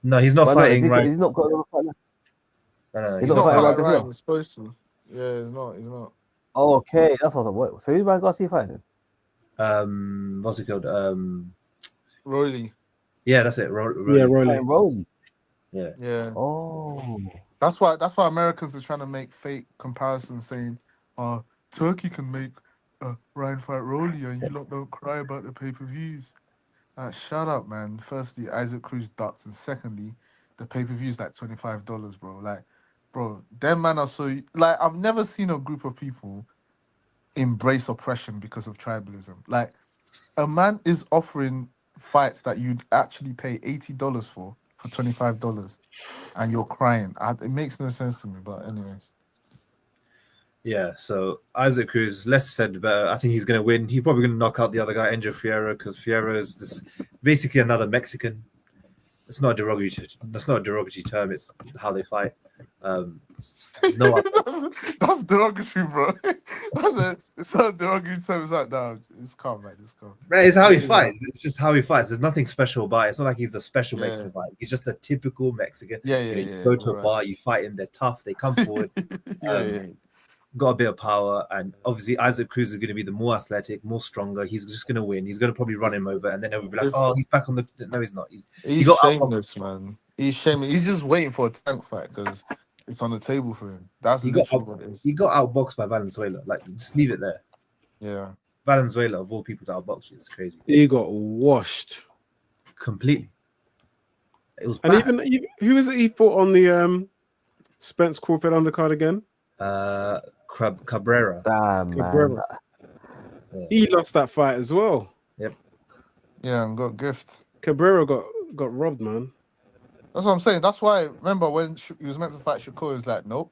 Speaker 1: No, he's not fighting, right?
Speaker 2: He's not got another fight.
Speaker 1: No,
Speaker 3: he's not fighting right. He's supposed to. Yeah, he's not.
Speaker 2: Oh, okay, that's what I thought. So who's Ryan Garcia fighting?
Speaker 1: What's it called?
Speaker 3: Rolly.
Speaker 1: Yeah, that's it.
Speaker 2: Rolly.
Speaker 1: Yeah.
Speaker 2: Oh.
Speaker 3: That's why Americans are trying to make fake comparisons, saying, Turkey can make Ryan fight Rolly and you lot don't cry about the pay-per-views. Shut up, man. Firstly, Isaac Cruz ducked, and secondly, the pay-per-view's like $25, bro. Like, bro, them man are so like I've never seen a group of people embrace oppression because of tribalism. Like, a man is offering fights that you'd actually pay $80 for $25, and you're crying. It makes no sense to me. But anyways,
Speaker 1: Yeah, so Isaac Cruz, less said the better. I think he's going to win. He's probably going to knock out the other guy, Angel Fierro, because Fierro is this, basically another Mexican. It's not a derogatory. That's not a derogatory term. It's how they fight. No,
Speaker 3: that's derogatory, bro. It's not a derogatory term. It's like, no, it's calm, man. It's calm.
Speaker 1: right, it's how he fights. It's just how he fights. There's nothing special about it. It's not like he's a special
Speaker 3: Yeah.
Speaker 1: Mexican fight. He's just a typical Mexican.
Speaker 3: Yeah,
Speaker 1: You go to a bar, you fight him. They're tough. They come forward.
Speaker 3: yeah.
Speaker 1: Got a bit of power, and obviously Isaac Cruz is going to be the more athletic, more stronger. He's just going to win. He's going to probably run him over, and then everybody be like, "Oh, he's back on the." No, he's not.
Speaker 3: He's
Speaker 1: got
Speaker 3: shameless, man. He's shameless. He's just waiting for a tank fight because it's on the table for him. That's literally what it is.
Speaker 1: He got outboxed by Valenzuela. Like, just leave it there.
Speaker 3: Yeah.
Speaker 1: Valenzuela, of all people to outbox you, it's crazy.
Speaker 4: He got washed
Speaker 1: Completely. It was
Speaker 4: and
Speaker 1: bad.
Speaker 4: even who is it he fought on the Spence Crawford undercard again?
Speaker 1: Cabrera.
Speaker 2: Damn,
Speaker 4: Cabrera.
Speaker 2: man.
Speaker 1: Yeah.
Speaker 4: He lost that fight as well.
Speaker 3: Yeah, and got gift.
Speaker 4: Cabrera got robbed, man.
Speaker 3: That's what I'm saying. That's why, remember when he was meant to fight Shakur, he was like, nope.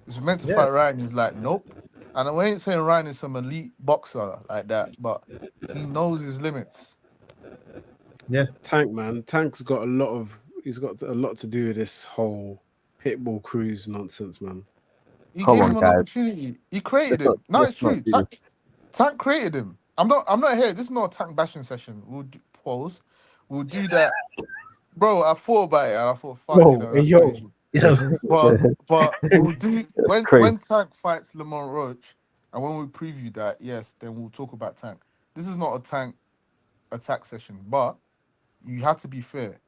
Speaker 3: He was meant to fight Ryan, he's like, nope. And I ain't saying Ryan is some elite boxer like that, but he knows his limits.
Speaker 1: Yeah.
Speaker 4: Tank, man. Tank's got he's got a lot to do with this whole Pitbull Cruise nonsense, man.
Speaker 3: He
Speaker 2: Come
Speaker 3: gave
Speaker 2: on,
Speaker 3: him an
Speaker 2: guys.
Speaker 3: opportunity. He created
Speaker 2: Let's
Speaker 3: him. No,
Speaker 2: not-
Speaker 3: it's true.
Speaker 2: let's not do
Speaker 3: Tank created him. I'm not here. This is not a Tank bashing session. We'll do pause. We'll do that. Bro, I thought about it and I thought, fuck,
Speaker 4: Whoa,
Speaker 3: you know,
Speaker 4: hey,
Speaker 3: that's
Speaker 4: yo.
Speaker 3: crazy. But we'll do when Tank fights Lamont Roach, and when we preview that, yes, then we'll talk about Tank. This is not a Tank attack session, but you have to be fair.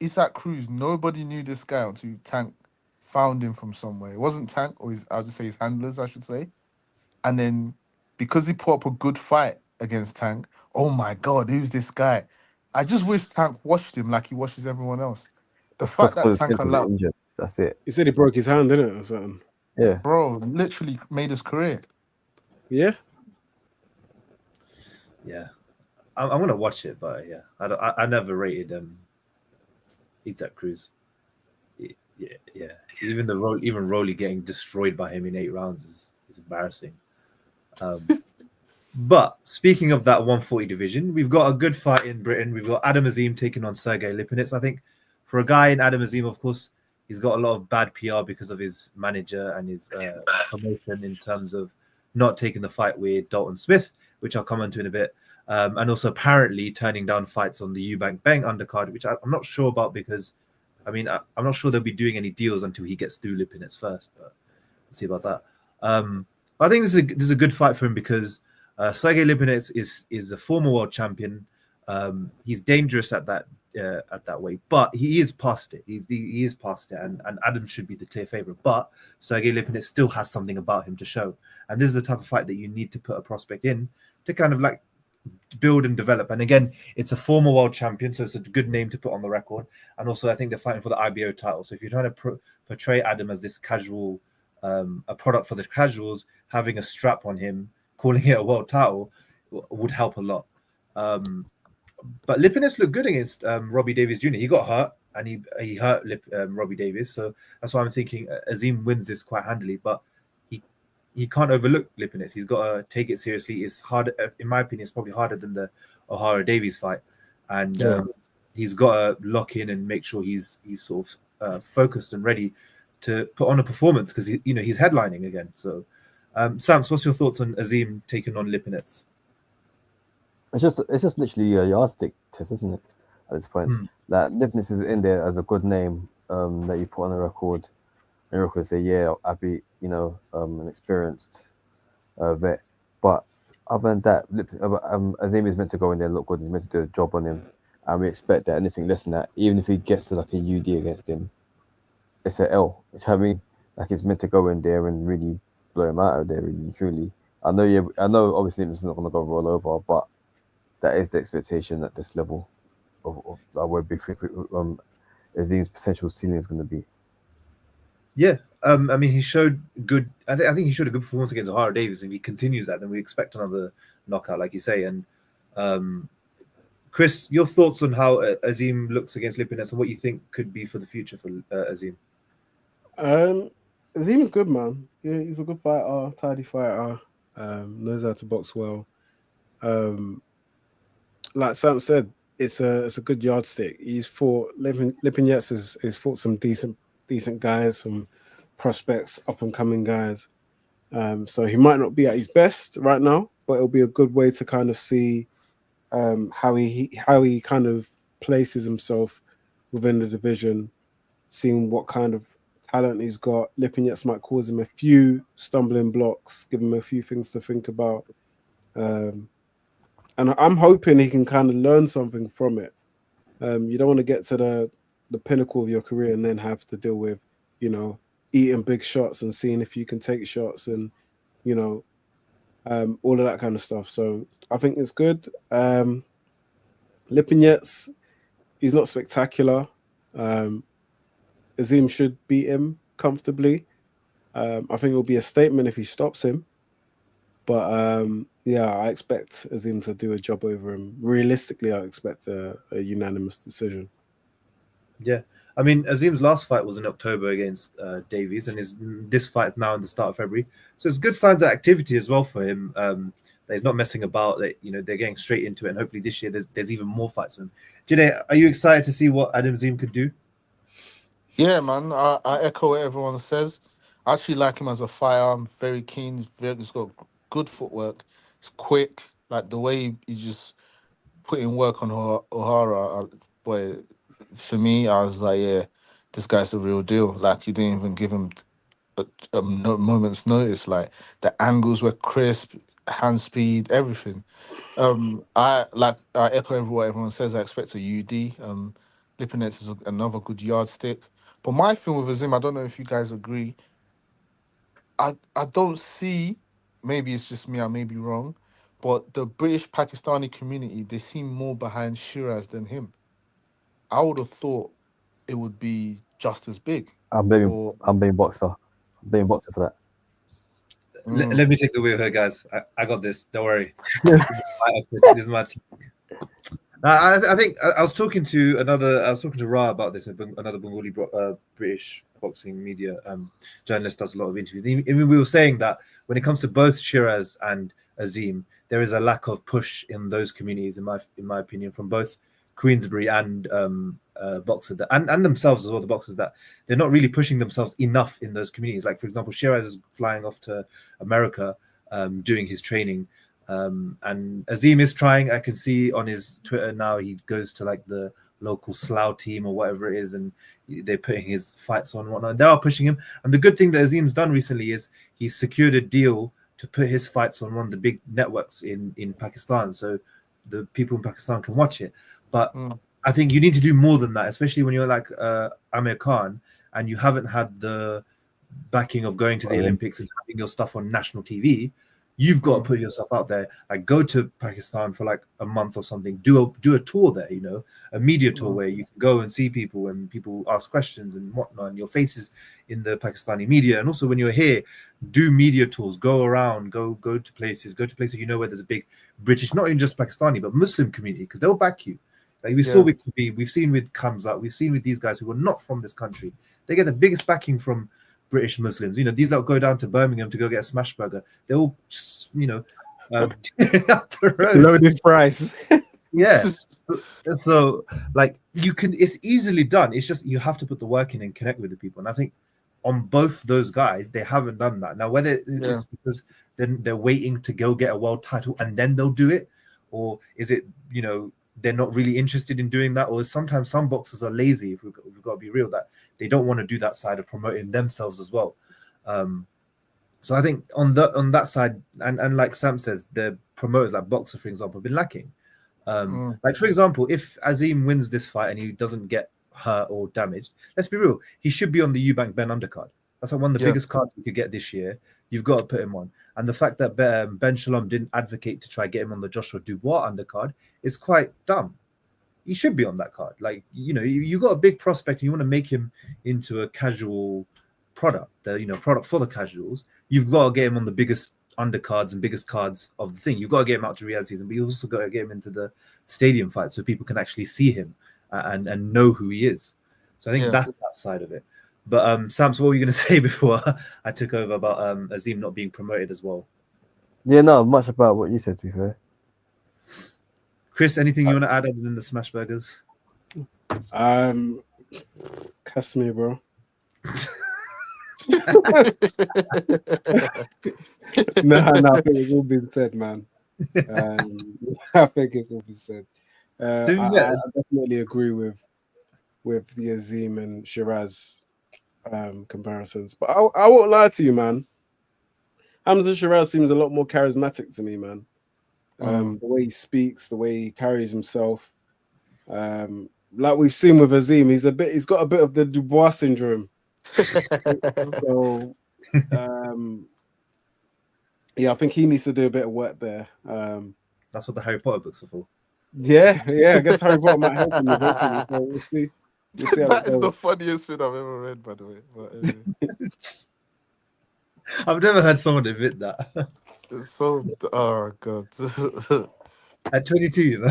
Speaker 3: Isaac Cruz, nobody knew this guy until Tank found him from somewhere. It wasn't Tank, or I'll just say his handlers, I should say. And then because he put up a good fight against Tank, oh my God, who's this guy? I just wish Tank washed him like he washes everyone else. The fact that Tank allowed,
Speaker 2: injured. That's it.
Speaker 4: He said he broke his hand, didn't it, or something?
Speaker 2: Yeah.
Speaker 3: bro, literally made his career.
Speaker 4: Yeah.
Speaker 1: Yeah. I'm gonna watch it, but yeah, I never rated Isaac Cruz. Yeah. Even Rolly getting destroyed by him in 8 rounds is embarrassing. But speaking of that 140 division, we've got a good fight in Britain. We've got Adam Azim taking on Sergey Lipinets. I think for a guy in Adam Azim, of course, he's got a lot of bad PR because of his manager and his promotion in terms of not taking the fight with Dalton Smith, which I'll come on to in a bit. And also apparently turning down fights on the Eubank Bang undercard, which I'm not sure about because, I'm not sure they'll be doing any deals until he gets through Lipinets first. But let's see about that. I think this is a good fight for him because Sergey Lipinets is a former world champion. He's dangerous at that weight, but he is past it. He is past it, and Adam should be the clear favorite. But Sergey Lipinets still has something about him to show, and this is the type of fight that you need to put a prospect in to kind of like build and develop. And again, it's a former world champion, so it's a good name to put on the record. And also, I think they're fighting for the IBO title. So if you're trying to portray Adam as this casual, a product for the casuals, having a strap on him, calling it a world title would help a lot. But Lipinets looked good against Robbie Davies Jr. He got hurt and he hurt Robbie Davies. So that's why I'm thinking Azim wins this quite handily. But he can't overlook Lipinets. He's got to take it seriously. It's hard, in my opinion, it's probably harder than the O'Hara Davies fight. And he's got to lock in and make sure he's sort of focused and ready to put on a performance because he's headlining again. So, Sams, what's your thoughts on Azim taking on Lipinets?
Speaker 2: It's just literally a yardstick test, isn't it? At this point, that Lipinets is in there as a good name that you put on the record. And you record say, yeah, I beat an experienced vet. But other than that, Azim is meant to go in there and look good. He's meant to do a job on him, and we expect that anything less than that, even if he gets to like a UD against him, it's an L. Which I mean, like he's meant to go in there and really blow him out of there, really truly. I know. Obviously, it's not going to go roll over, but that is the expectation at this level of where Azim's potential ceiling is going to be.
Speaker 1: Yeah, I mean, he showed good. I think he showed a good performance against O'Hara Davis. If he continues that, then we expect another knockout, like you say. And Chris, your thoughts on how Azim looks against Lipinets and what you think could be for the future for Azim?
Speaker 4: Azim's good, man. Yeah, he's a good fighter, tidy fighter. Knows how to box well. Like Sam said, it's a good yardstick. He's fought Lipinets has fought some decent guys, some prospects, up and coming guys. So he might not be at his best right now, but it'll be a good way to kind of see how he kind of places himself within the division, seeing what kind of talent he's got. Lipinets might cause him a few stumbling blocks, give him a few things to think about. And I'm hoping he can kind of learn something from it. You don't want to get to the pinnacle of your career and then have to deal with, eating big shots and seeing if you can take shots and, all of that kind of stuff. So I think it's good. Lipinets, he's not spectacular. Azim should beat him comfortably. I think it'll be a statement if he stops him. But I expect Azim to do a job over him. Realistically, I expect a unanimous decision.
Speaker 1: Yeah, I mean, Azim's last fight was in October against Davies, and this fight is now in the start of February. So it's good signs of activity as well for him. That he's not messing about. That they're getting straight into it, and hopefully this year there's even more fights for him. Jide, are you excited to see what Adam Azim could do?
Speaker 3: Yeah, man. I echo what everyone says. I actually like him as a fighter. I'm very keen. He's got good footwork. He's quick. Like the way he's just putting work on O'Hara. Boy, for me, I was like, yeah, this guy's the real deal. Like you didn't even give him a moment's notice. Like the angles were crisp, hand speed, everything. I echo what everyone says. I expect a UD. Lipinets is another good yardstick. But my thing with Azim, I don't know if you guys agree. I don't see. Maybe it's just me. I may be wrong, but the British Pakistani community, they seem more behind Shiraz than him. I would have thought it would be just as big.
Speaker 2: I'm being boxer. I'm being boxer for that.
Speaker 1: Let me take the wheel here, guys. I got this. Don't worry. This is my team. I think I was talking to Ra about this. Another Bengali British boxing media journalist does a lot of interviews. Even we were saying that when it comes to both Shiraz and Azim, there is a lack of push in those communities, in my opinion, from both Queensbury and boxer and themselves as well. The boxers, that they're not really pushing themselves enough in those communities. Like for example, Shiraz is flying off to America, doing his training. And Azim is trying. I can see on his Twitter now he goes to like the local Slough team or whatever it is, and they're putting his fights on and whatnot. They are pushing him. And the good thing that Azim's done recently is he's secured a deal to put his fights on one of the big networks in Pakistan, so the people in Pakistan can watch it. But I think you need to do more than that, especially when you're like Amir Khan and you haven't had the backing of going to the Olympics and having your stuff on national TV. You've got to put yourself out there. Like go to Pakistan for like a month or something. Do a tour there, a media tour where you can go and see people and people ask questions and whatnot. And your face is in the Pakistani media. And also when you're here, do media tours. Go around. Go to places. Go to places where there's a big British, not even just Pakistani, but Muslim community, because they'll back you. Like we saw with Khabib, we've seen with Kamzat, we've seen with these guys who are not from this country. They get the biggest backing from British Muslims. These lot go down to Birmingham to go get a smash burger. They're all,
Speaker 4: loaded price.
Speaker 1: Yeah. So like it's easily done. It's just you have to put the work in and connect with the people. And I think on both those guys, they haven't done that. Now, whether it's because they're waiting to go get a world title and then they'll do it, or is it, they're not really interested in doing that, or sometimes some boxers are lazy, if we've got to be real, that they don't want to do that side of promoting themselves as well. So I think on that side, and like Sam says, the promoters like Boxer, for example, have been lacking. Like for example, if Azim wins this fight and he doesn't get hurt or damaged, let's be real, he should be on the Eubank Ben undercard. That's like one of the biggest cards you could get this year. You've got to put him on. And the fact that Ben Shalom didn't advocate to try get him on the Joshua Dubois undercard is quite dumb. he should be on that card. Like, you know, you got a big prospect and you want to make him into a casual product, product for the casuals. You've got to get him on the biggest undercards and biggest cards of the thing. You've got to get him out to Riyadh season, but you also got to get him into the stadium fight so people can actually see him and know who he is. So I think that's that side of it. But Sam, so what were you going to say before I took over about Azim not being promoted as well?
Speaker 2: Yeah, no, much about what you said, to be fair.
Speaker 1: Chris, anything you want to add other than the smash burgers?
Speaker 4: Cuss me, bro. No, I think it's all been said, man. I think it's all been said. I definitely agree with the Azim and Shiraz comparisons, but I won't lie to you, man. Hamza Shiraz seems a lot more charismatic to me, man. The way he speaks, the way he carries himself, like we've seen with Azim, he's got a bit of the Dubois syndrome. So, yeah, I think he needs to do a bit of work there.
Speaker 1: That's what the Harry Potter books are for.
Speaker 4: Yeah, I guess Harry Potter might help him eventually. So we'll see.
Speaker 3: That is the funniest thing I've ever read, by the way. But anyway.
Speaker 1: I've never heard someone admit that.
Speaker 3: It's so, oh god.
Speaker 1: At 22, you know,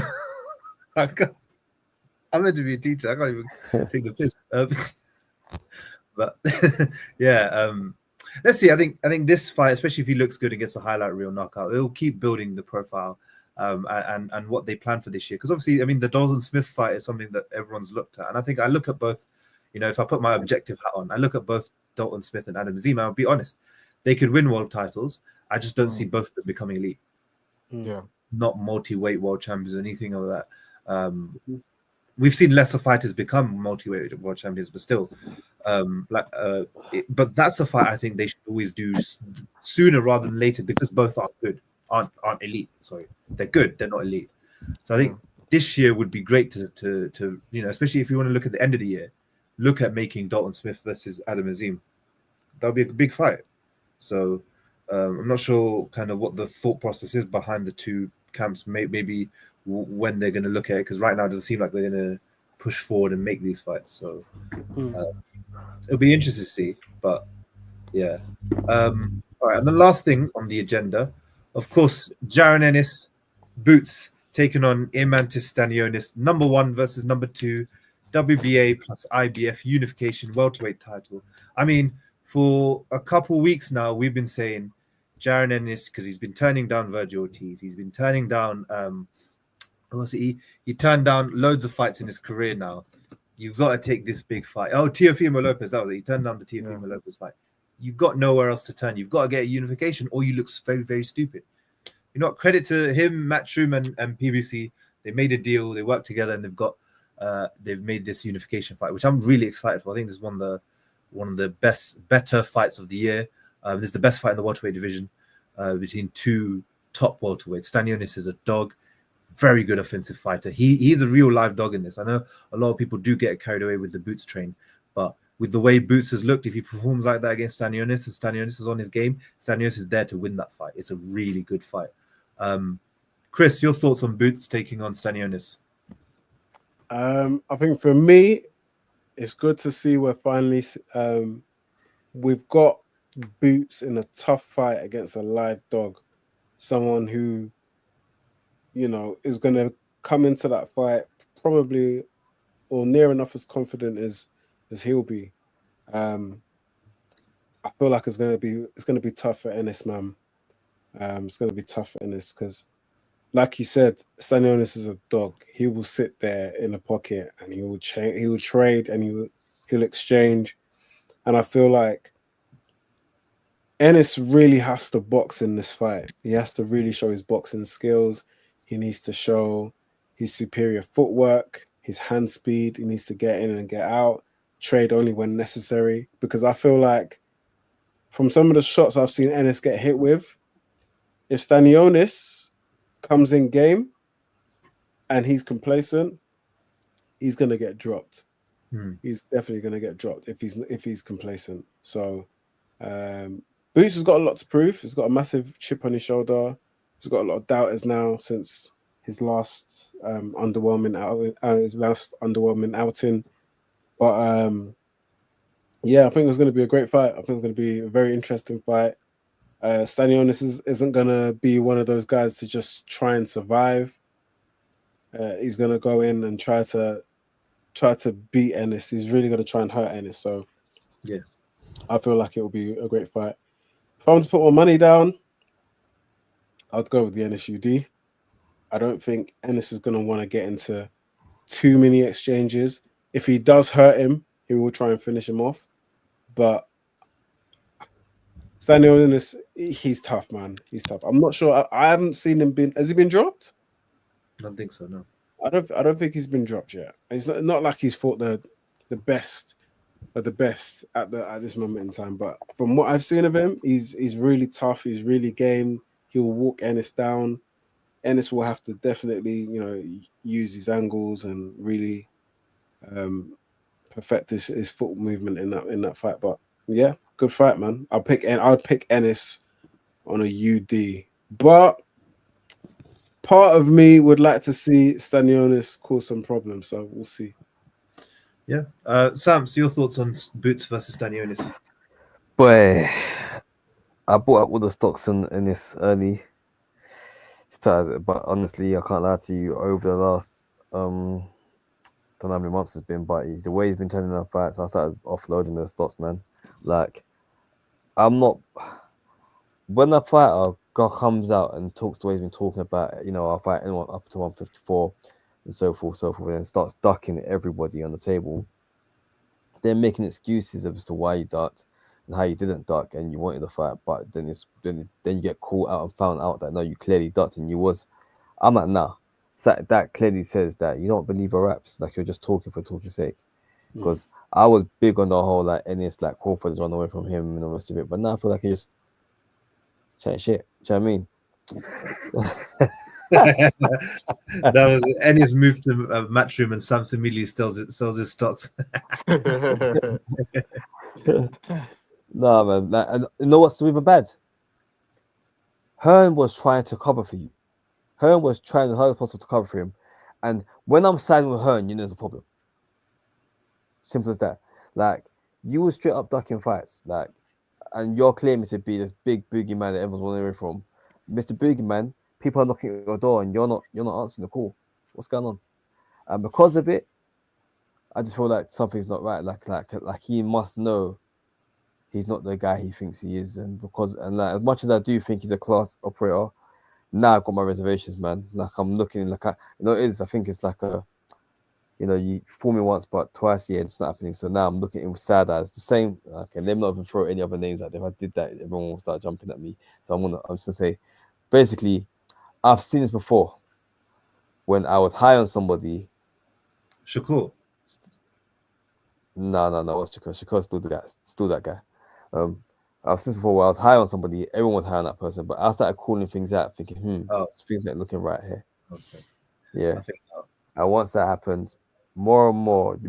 Speaker 1: I'm meant to be a teacher. I can't even take the piss. But yeah, let's see. I think this fight, especially if he looks good and gets a highlight reel knockout, it'll keep building the profile and what they plan for this year. Because obviously, I mean, the Dalton Smith fight is something that everyone's looked at, and I think I look at both. You know, if I put my objective hat on, I look at both Dalton Smith and Adam Azim. I'll be honest, they could win world titles. I just don't see both of them becoming elite.
Speaker 3: Yeah,
Speaker 1: not multi-weight world champions or anything of that. We've seen lesser fighters become multi-weight world champions, but still, but that's a fight I think they should always do sooner rather than later, because both are good, aren't elite. Sorry, they're good, they're not elite. So I think this year would be great to you know, especially if you want to look at the end of the year, look at making Dalton Smith versus Adam Azim. That'll be a big fight. So I'm not sure kind of what the thought process is behind the two camps, maybe when they're going to look at it, because right now it doesn't seem like they're going to push forward and make these fights. So it'll be interesting to see. But yeah. All right. And the last thing on the agenda, of course, Jaron Ennis, Boots, taking on Imantis Stanionis, number 1 versus number 2, WBA plus IBF unification welterweight title. I mean, for a couple weeks now, we've been saying Jaron Ennis, because he's been turning down Virgil Ortiz. He's been turning down he turned down loads of fights in his career now. You've got to take this big fight. Oh, Teofimo Lopez, that was it. He turned down the Teofimo Lopez fight. You've got nowhere else to turn. You've got to get a unification, or you look very, very stupid. You know, credit to him, Matt Shroom and PBC. They made a deal. They worked together, and they've made this unification fight, which I'm really excited for. I think this is one of the better fights of the year. This is the best fight in the welterweight division between two top welterweights. Stanionis is a dog, very good offensive fighter. He's a real live dog in this. I know a lot of people do get carried away with the Boots train, but with the way Boots has looked, if he performs like that against Stanionis and Stanionis is on his game, Stanionis is there to win that fight. It's a really good fight. Chris, your thoughts on Boots taking on Stanionis?
Speaker 4: I think for me, it's good to see we're finally we've got Boots in a tough fight against a live dog, someone who, you know, is going to come into that fight probably or near enough as confident as he'll be. I feel like it's going to be tough for Ennis, man. It's going to be tough for Ennis because, like you said, Stanionis is a dog. He will sit there in a pocket and he will trade and he'll exchange. And I feel like Ennis really has to box in this fight. He has to really show his boxing skills. He needs to show his superior footwork, his hand speed. He needs to get in and get out, trade only when necessary. Because I feel like from some of the shots I've seen Ennis get hit with, if Stanionis comes in game and he's complacent, he's going to get dropped. He's definitely going to get dropped if he's complacent. So Boots has got a lot to prove. He's got a massive chip on his shoulder. He's got a lot of doubters now since his last underwhelming outing. But yeah, I think it's going to be a great fight. I think it's going to be a very interesting fight. Stanionis isn't going to be one of those guys to just try and survive. He's going to go in and try to beat Ennis. He's really going to try and hurt Ennis. So
Speaker 1: yeah,
Speaker 4: I feel like it will be a great fight. If I want to put my money down, I'd go with the NSUD. I don't think Ennis is going to want to get into too many exchanges. If he does hurt him, he will try and finish him off. But Stanionis, he's tough, man. He's tough. I'm not sure. I haven't seen him been. Has he been dropped?
Speaker 1: I don't think so. No.
Speaker 4: I don't think he's been dropped yet. It's not like he's fought the best of the best at this moment in time. But from what I've seen of him, he's really tough. He's really game. He will walk Ennis down. Ennis will have to definitely, use his angles and really perfect his foot movement in that fight. But yeah, good fight, man. I'll pick Ennis on a UD. But part of me would like to see Stanionis cause some problems, so we'll see.
Speaker 1: Yeah. Sam, so your thoughts on Boots versus Stanionis?
Speaker 2: Boy, I bought up all the stocks in this early. Started, but honestly, I can't lie to you. Over the last don't know how many months it's been, but the way he's been turning out fights, I started offloading those stocks, man. Like, I'm not. When a fighter comes out and talks the way he's been talking about, I'll fight anyone up to 154 and so forth, and starts ducking everybody on the table, they're making excuses as to why you ducked and how you didn't duck and you wanted to fight, but then you get caught out and found out that no, you clearly ducked and you was. I'm like, nah. So that clearly says that you don't believe your raps, like you're just talking for talking's sake. Because I was big on the whole like Ennis, like Crawford run away from him and the rest of it, but now I feel like he just chatting shit. Do you know what I mean?
Speaker 1: That was Ennis moved to Matchroom and Sam immediately sells his stocks.
Speaker 2: Nah, man. And you know what's even bad? Hearn was trying to cover for you. Hearn was trying as hard as possible to cover for him. And when I'm siding with Hearn, there's a problem. Simple as that. Like, you were straight up ducking fights. Like, and you're claiming to be this big boogeyman that everyone's running away from. Mr. Boogeyman, people are knocking at your door and you're not answering the call. What's going on? And because of it, I just feel like something's not right. Like he must know he's not the guy he thinks he is. And like, as much as I do think he's a class operator, now I've got my reservations, man. Like I'm looking like I think it's like a, you fool me once, but twice, yeah, it's not happening. So now I'm looking at it with sad eyes. The same, okay, let me not even throw any other names out there. If I did that, everyone will start jumping at me. So I'm just gonna say, basically, I've seen this before. When I was high on somebody.
Speaker 1: Shakur.
Speaker 2: No, what's Shakur? Shakur's still that guy. I've seen this before where I was high on somebody, everyone was high on that person, but I started calling things out, thinking, things ain't looking right here.
Speaker 1: Okay.
Speaker 2: Yeah. And once that happened, more and more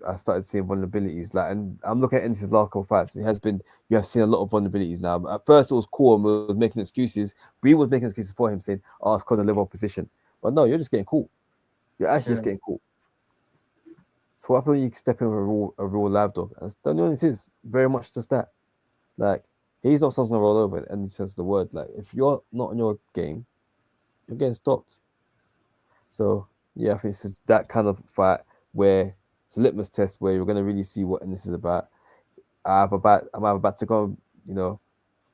Speaker 2: I started seeing vulnerabilities. Like, and I'm looking at Ennis' last couple of fights. You have seen a lot of vulnerabilities now. At first, it was cool and we were making excuses. We were making excuses for him, saying, "Oh, it's because of level position." But no, you're just getting caught. You're actually just getting caught. So I feel you can step in with a real live dog. And Stanionis is very much just that. Like, he's not someone's gonna roll over in any sense of the word. Like, if you're not on your game, you're getting stopped. So yeah, I think it's that kind of fight where it's a litmus test where you're gonna really see what Ennis is about. I'm about to go,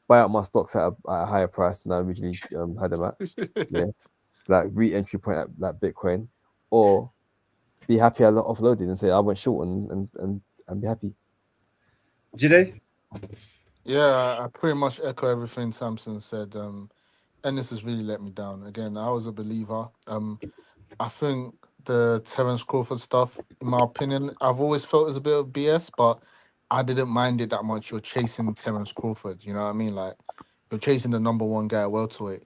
Speaker 2: buy out my stocks at a higher price than I originally had them at. Yeah, like re-entry point at like Bitcoin, or be happy I offloaded and say I went short and be happy.
Speaker 1: Jide?
Speaker 3: Yeah, I pretty much echo everything Samson said. Ennis has really let me down. Again, I was a believer. I think the Terence Crawford stuff, in my opinion, I've always felt it was a bit of BS, but I didn't mind it that much. You're chasing Terence Crawford, you know what I mean? Like, you're chasing the number one guy at welterweight,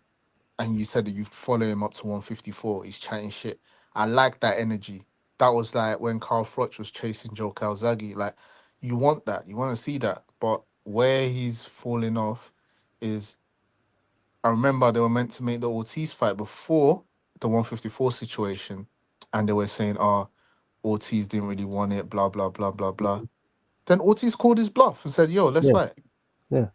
Speaker 3: and you said that you follow him up to 154. He's chatting shit. I like that energy. That was like when Carl Froch was chasing Joe Calzaghe. Like, you want that. You want to see that. But where he's falling off is, I remember they were meant to make the Ortiz fight before the 154 situation, and they were saying, "Oh, Ortiz didn't really want it," blah blah blah blah blah. Then Ortiz called his bluff and said, "Yo, let's
Speaker 2: Yeah.
Speaker 3: fight."
Speaker 2: Yeah.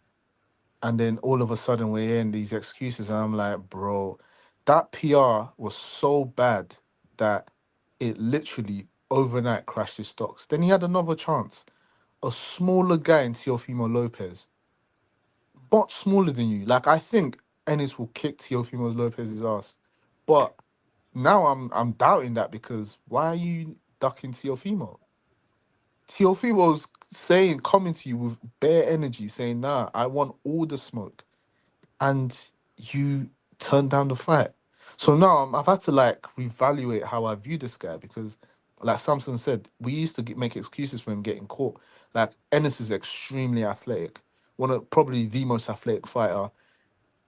Speaker 3: And then all of a sudden we're hearing these excuses, and I'm like, bro, that PR was so bad that it literally overnight crashed his stocks. Then he had another chance. A smaller guy in Teofimo Lopez, much smaller than you. Like, I think Ennis will kick Teofimo Lopez's ass. But now I'm doubting that, because why are you ducking Teofimo? Teofimo's saying, coming to you with bare energy, saying, "Nah, I want all the smoke," and you turn down the fight. So now I've had to like reevaluate how I view this guy, because, like Samson said, we used to make excuses for him getting caught. Like, Ennis is extremely athletic, one of probably the most athletic fighter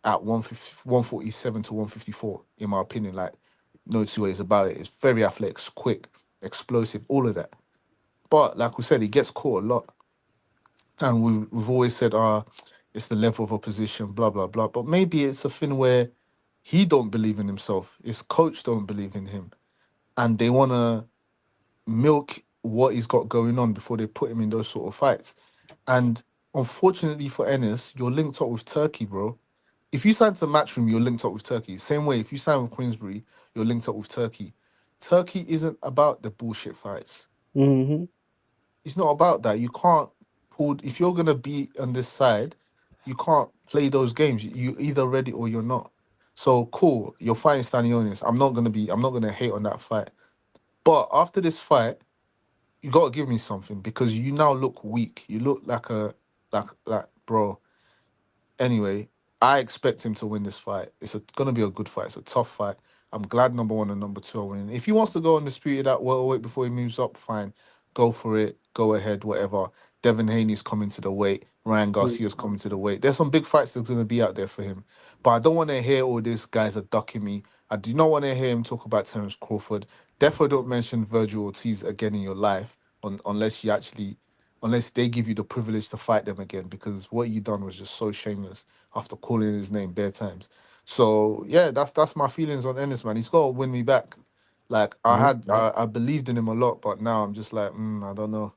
Speaker 3: at 147 to 154, in my opinion. Like, no two ways about it. It's very athletic, quick, explosive, all of that. But like we said, he gets caught a lot. And we've always said, it's the level of opposition, blah, blah, blah. But maybe it's a thing where he don't believe in himself. His coach don't believe in him. And they want to milk what he's got going on before they put him in those sort of fights. And unfortunately for Ennis, you're linked up with Turkey, bro. If you sign to Matchroom, you're linked up with Turkey. Same way, if you sign with Queensbury, you're linked up with Turkey. Turkey isn't about the bullshit fights.
Speaker 4: Mm-hmm.
Speaker 3: It's not about that. You can't pull. If you're gonna be on this side, you can't play those games. You either ready or you're not. So cool. You're fighting Stanionis. I'm not gonna hate on that fight. But after this fight, you gotta give me something, because you now look weak. You look like like bro. Anyway, I expect him to win this fight. It's gonna be a good fight. It's a tough fight. I'm glad number one and number two are winning. If he wants to go undisputed at welterweight before he moves up, fine. Go for it. Go ahead, whatever. Devin Haney's coming to the weight. Ryan Garcia's coming to the weight. There's some big fights that's going to be out there for him. But I don't want to hear all these guys are ducking me. I do not want to hear him talk about Terence Crawford. Definitely don't mention Virgil Ortiz again in your life, unless they give you the privilege to fight them again, because what you done was just so shameless after calling his name bare times. So yeah, that's my feelings on Ennis, man. He's got to win me back. Like, I believed in him a lot, but now I'm just like, I don't know.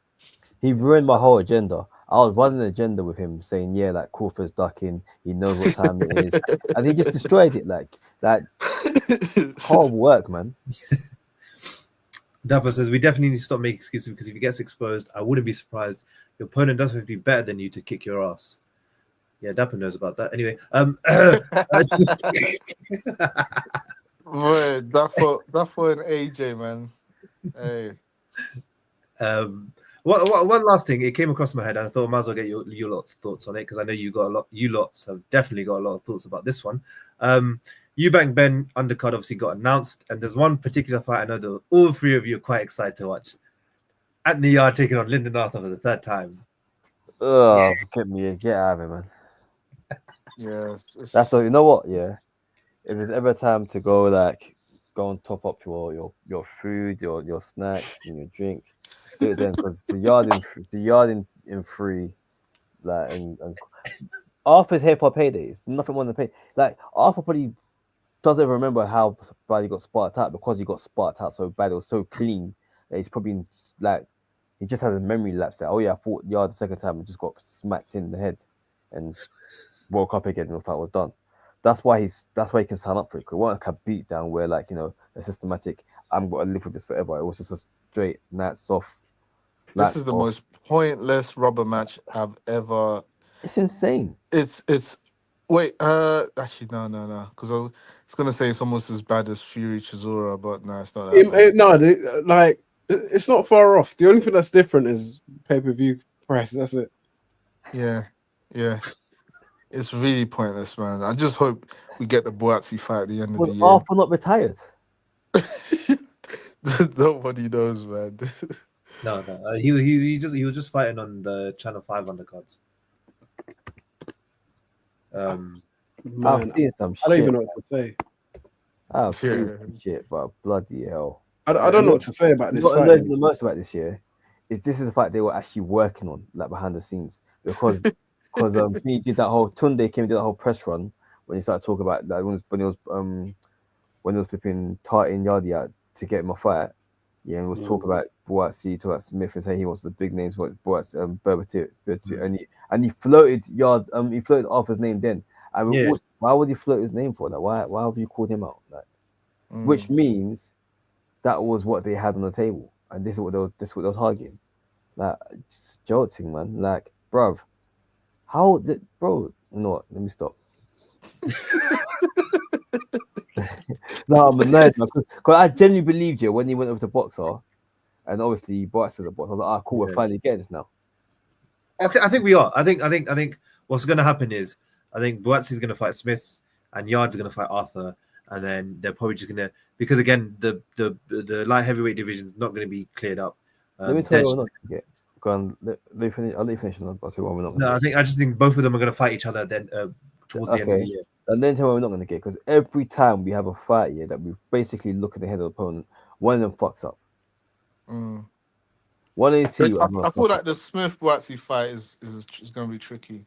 Speaker 2: He ruined my whole agenda. I was running an agenda with him, saying, "Yeah, like Crawford's ducking. He knows what time it is," and he just destroyed it. Like horrible work, man.
Speaker 1: Dapper says we definitely need to stop making excuses, because if he gets exposed, I wouldn't be surprised. Your opponent does have to be better than you to kick your ass. Yeah, Dapper knows about that. Anyway,
Speaker 3: Boy, Duffer and AJ, man. Hey.
Speaker 1: One last thing, it came across my head, and I thought I might as well get your lots of thoughts on it, because I know you lots have definitely got a lot of thoughts about this one. Eubank Ben undercard obviously got announced, and there's one particular fight I know that all three of you are quite excited to watch. Anthony Yard taking on Lyndon Arthur for the third time.
Speaker 2: Oh, get out of it, man.
Speaker 3: Yes.
Speaker 2: That's all. You know what? Yeah, if there's ever time to go and top up your food, your snacks, and your drink, do it then, because it's a yard in free, like and Arthur's hip hop heydays. Nothing more than pay. Like, Arthur probably doesn't remember how bad he got sparked out, because he got sparked out so bad. It was so clean that he's probably like, he just had a memory lapse that, oh yeah, I fought Yard the second time and just got smacked in the head and woke up again and the fight was done. That's why he can sign up for it. It wasn't like a beat down where, like, a systematic, I'm going to live with this forever. It was just a straight nights off.
Speaker 3: This is the most pointless rubber match I've ever.
Speaker 2: It's insane.
Speaker 3: It's wait, actually no, because I was gonna say it's almost as bad as Fury Chisora, but no, it's not that bad.
Speaker 4: It's not far off. The only thing that's different is pay-per-view price. That's it.
Speaker 3: Yeah. It's really pointless, man. I just hope we get the Boatsi fight at the end of the year.
Speaker 2: Arthur not retired?
Speaker 3: Nobody knows, man.
Speaker 1: No. He was just fighting on the Channel 5 undercards.
Speaker 2: I've seen some shit.
Speaker 4: I don't even know what to say.
Speaker 2: I've seen some shit, but bloody hell.
Speaker 4: I don't know what to say about this fight.
Speaker 2: What annoys me the most about this year is this is the fact they were actually working on, like, behind the scenes, because he did that whole Tunde came and did that whole press run when he started talking about that when he was when they was flipping tarting Yardy out to get him a fight. Yeah, and was talk about Boatsi, talk about Smith, and say he wants the big names, but Boatsi, and he floated he floated Arthur's name then. And why would he float his name for that? Why have you called him out? Like, which means that was what they had on the table, and this is what they were targeting. Like, just jolting, man. Like, bruv, bro? You know what? Let me stop. No, I'm annoyed because I genuinely believed you when he went over to Boxer, and obviously Boxer is a boxer. I was like, cool, we're finally getting this now.
Speaker 1: I think we are. I think what's going to happen is I think Boatsi's going to fight Smith, and Yard's going to fight Arthur, and then they're probably just going to, because again the light heavyweight division is not going to be cleared up.
Speaker 2: Let me tell you what we're not going to get. Go on, let me finish. I'll let you finish. I'll tell you what we're not.
Speaker 1: No, I just think both of them are going to fight each other then towards the end of the year.
Speaker 2: And then tell me what we're not going to get, because every time we have a fight here that we're basically looking ahead of the opponent, one of them fucks up. One of these two.
Speaker 3: I feel like the Smith Boatsi fight is going to be tricky.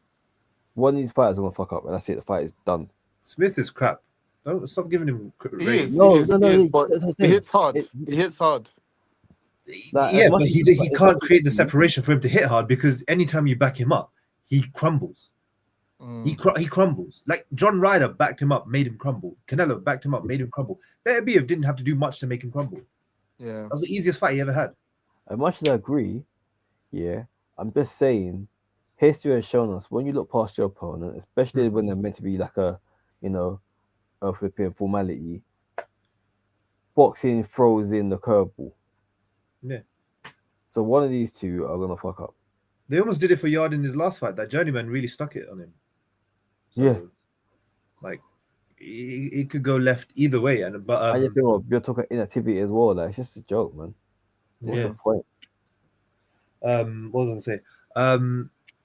Speaker 2: One of these fighters are going to fuck up, and that's it. The fight is done.
Speaker 1: Smith is crap. Don't stop giving him
Speaker 3: He is, but he hits hard. He hits hard.
Speaker 2: Like,
Speaker 1: yeah, but he can't create the separation for him to hit hard, because anytime you back him up, he crumbles. He crumbles. Like John Ryder backed him up, made him crumble. Canelo backed him up, made him crumble. Benavidez didn't have to do much to make him crumble.
Speaker 3: Yeah,
Speaker 1: that was the easiest fight he ever had.
Speaker 2: As much as I agree, I'm just saying, history has shown us when you look past your opponent, especially when they're meant to be like a flipping formality, boxing throws in the curveball.
Speaker 1: Yeah.
Speaker 2: So one of these two are gonna fuck up.
Speaker 1: They almost did it for Yard in his last fight. That journeyman really stuck it on him. So, like it could go left either way. I just
Speaker 2: think you're talking inactivity as well. Like, it's just a joke, man. What's the point?
Speaker 1: What was I gonna say?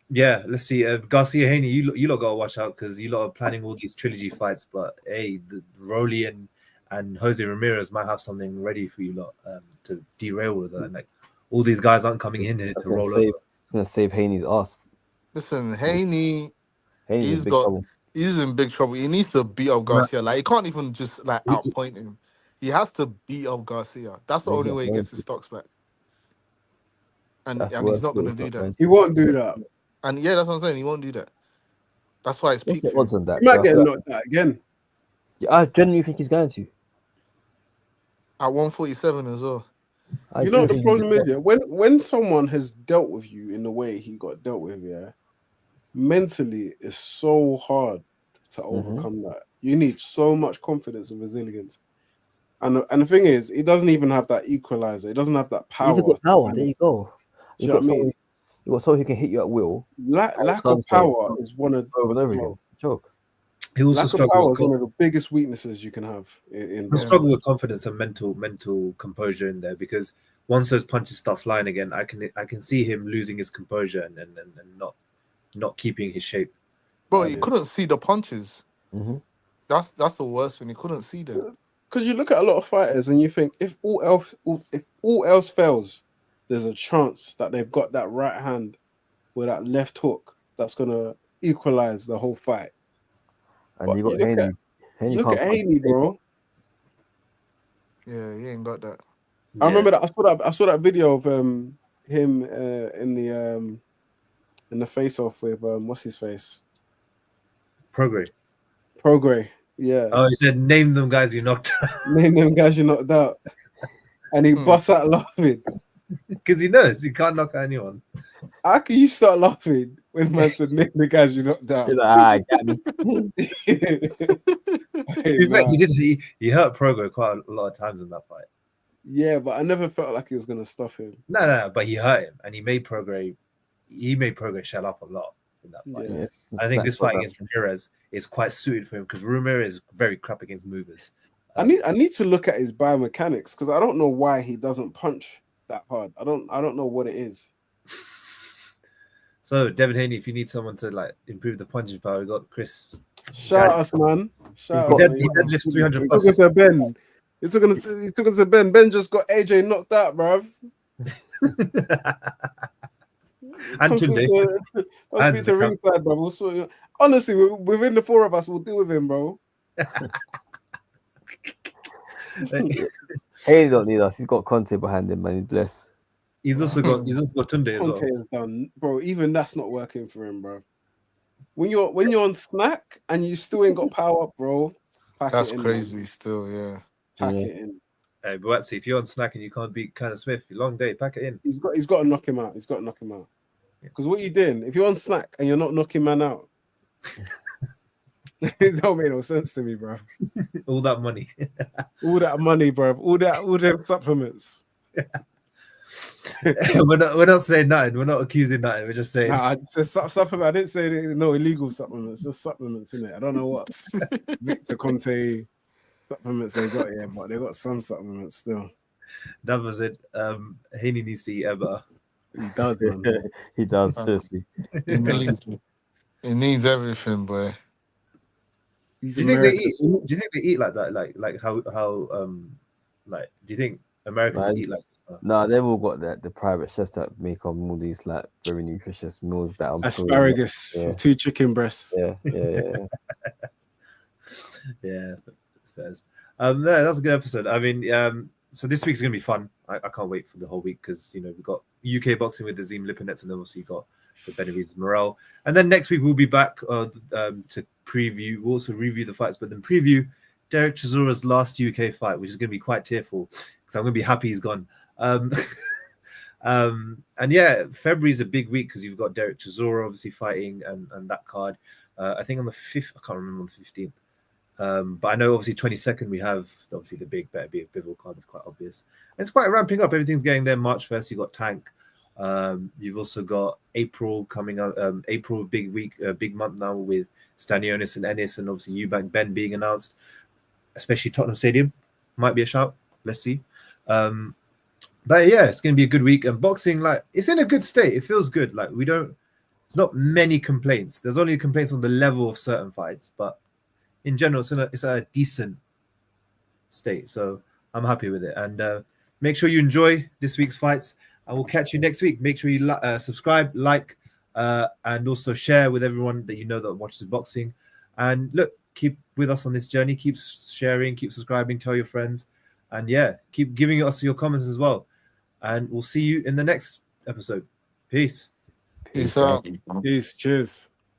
Speaker 1: Yeah, let's see. Garcia Haney, you lot gotta watch out, because you lot are planning all these trilogy fights. But hey, Rolly and Jose Ramirez might have something ready for you lot to derail with that. Like, all these guys aren't coming in here to roll over.
Speaker 2: It's gonna save Haney's ass.
Speaker 3: Listen, Haney, he's in big trouble. He needs to beat up Garcia. Like, he can't even just like outpoint him. He has to beat up Garcia. That's the only way he gets his stocks back. And he's not going to do that.
Speaker 4: He won't do that.
Speaker 3: And yeah, that's what I'm saying. He won't do that. That's why it's peaked.
Speaker 2: He
Speaker 4: might get knocked out again.
Speaker 2: Yeah, I genuinely think he's going to.
Speaker 3: At 147 as well.
Speaker 4: You know what the problem is? Yeah, when someone has dealt with you in the way he got dealt with, mentally it's so hard to overcome that. You need so much confidence and resilience. And the thing is, he doesn't even have that equalizer. He doesn't have that power.
Speaker 2: He's got power. There you go. You got someone who can hit you at will.
Speaker 4: Lack of power is one of
Speaker 2: over again. Joke.
Speaker 1: He also
Speaker 4: lack of power is one of the biggest weaknesses you can have.
Speaker 1: He'll struggle with confidence and mental composure in there, because once those punches start flying again, I can see him losing his composure and not keeping his shape.
Speaker 3: Bro, he couldn't see the punches. That's the worst thing. He couldn't see them.
Speaker 4: Because you look at a lot of fighters and you think if all else fails, there's a chance that they've got that right hand with that left hook that's gonna equalize the whole fight.
Speaker 2: And you got Haney.
Speaker 4: Look at Haney, bro.
Speaker 3: Yeah, he ain't got that.
Speaker 4: I remember that I saw that video of him in the face-off with what's his face? Prograis. Yeah.
Speaker 1: Oh, he said, name them guys you knocked out.
Speaker 4: Name them guys you knocked out. And he busts out laughing.
Speaker 1: Because he knows he can't knock out anyone.
Speaker 4: How can you start laughing when man said name the guys you knocked out?
Speaker 1: He hurt Prograis quite a lot of times in that fight.
Speaker 4: Yeah, but I never felt like he was gonna stop him.
Speaker 1: No, but he hurt him, and he made Prograis shell up a lot in that fight.
Speaker 2: Yeah,
Speaker 1: I think this fight against Ramirez is quite suited for him, because Ramirez is very crap against movers.
Speaker 4: I need to look at his biomechanics, because I don't know why he doesn't punch that hard. I don't know what it is.
Speaker 1: So Devin Haney, if you need someone to like improve the punching power, we got Chris.
Speaker 4: Shout us, man.
Speaker 1: He deadlifts 300 plus.
Speaker 4: He took us to Ben. He took us to Ben. Ben just got AJ knocked out, bruv.
Speaker 1: And today.
Speaker 4: I'll be to ringside, bro. So, honestly, within the four of us, we'll deal with him, bro.
Speaker 2: Haley don't need us. He's got Conte behind him, man. He's blessed.
Speaker 1: He's also got Tunde as well.
Speaker 4: Conte is done, bro. Even that's not working for him, bro. When you're on snack and you still ain't got power, bro.
Speaker 3: That's
Speaker 4: it in,
Speaker 3: crazy.
Speaker 4: Man.
Speaker 3: Still, yeah.
Speaker 4: Pack it in.
Speaker 1: Hey, but see, if you're on snack and you can't beat Kenneth Smith, long day. Pack it in.
Speaker 4: He's got to knock him out. He's got to knock him out. Because what you doing? If you're on snack and you're not knocking man out, it don't make no sense to me, bro.
Speaker 1: All that money,
Speaker 4: bro. All them supplements.
Speaker 1: we're not saying nothing. We're not accusing nothing. We're just saying.
Speaker 4: Nah, I said supplement. I didn't say no illegal supplements. Just supplements, innit? I don't know what Victor Conte supplements they got here, but they got some supplements still.
Speaker 1: That was it. Haney needs to eat better.
Speaker 4: He does, man.
Speaker 2: He does, seriously.
Speaker 3: He needs everything, boy.
Speaker 1: Do you think they eat like that? Like how like do you think Americans eat like this?
Speaker 2: No, they've all got the private chefs that make all these like very nutritious meals that I'm
Speaker 4: asparagus,
Speaker 2: sure,
Speaker 4: 2 chicken breasts.
Speaker 2: Yeah.
Speaker 1: Yeah. No, that's a good episode. I mean, so this week's gonna be fun. I can't wait for the whole week because we've got UK boxing with Azim, Lipinets, and then also you got the Benavidez, Morrell, and then next week we'll be back to preview. We'll also review the fights, but then preview Derek Chisora's last UK fight, which is going to be quite tearful because I'm going to be happy he's gone. And yeah, February is a big week because you've got Derek Chisora obviously fighting and that card. I think on the 5th, I can't remember, on the 15th. But I know obviously 22nd we have obviously the big Better Be a Bivol card. That's quite obvious. And it's quite ramping up. Everything's getting there. March 1st, you got Tank. You've also got April coming up. April, big week, big month now with Stanionis and Ennis, and obviously Eubank Ben being announced. Especially Tottenham Stadium might be a shout. Let's see. But yeah, it's going to be a good week. And boxing, like, it's in a good state. It feels good. Like, there's not many complaints. There's only complaints on the level of certain fights, but in general, it's a decent state. So I'm happy with it. And make sure you enjoy this week's fights. And we'll catch you next week. Make sure you subscribe, like, and also share with everyone that you know that watches boxing. And look, keep with us on this journey. Keep sharing, keep subscribing, tell your friends. And yeah, keep giving us your comments as well. And we'll see you in the next episode. Peace.
Speaker 3: Peace out.
Speaker 4: Peace. Cheers.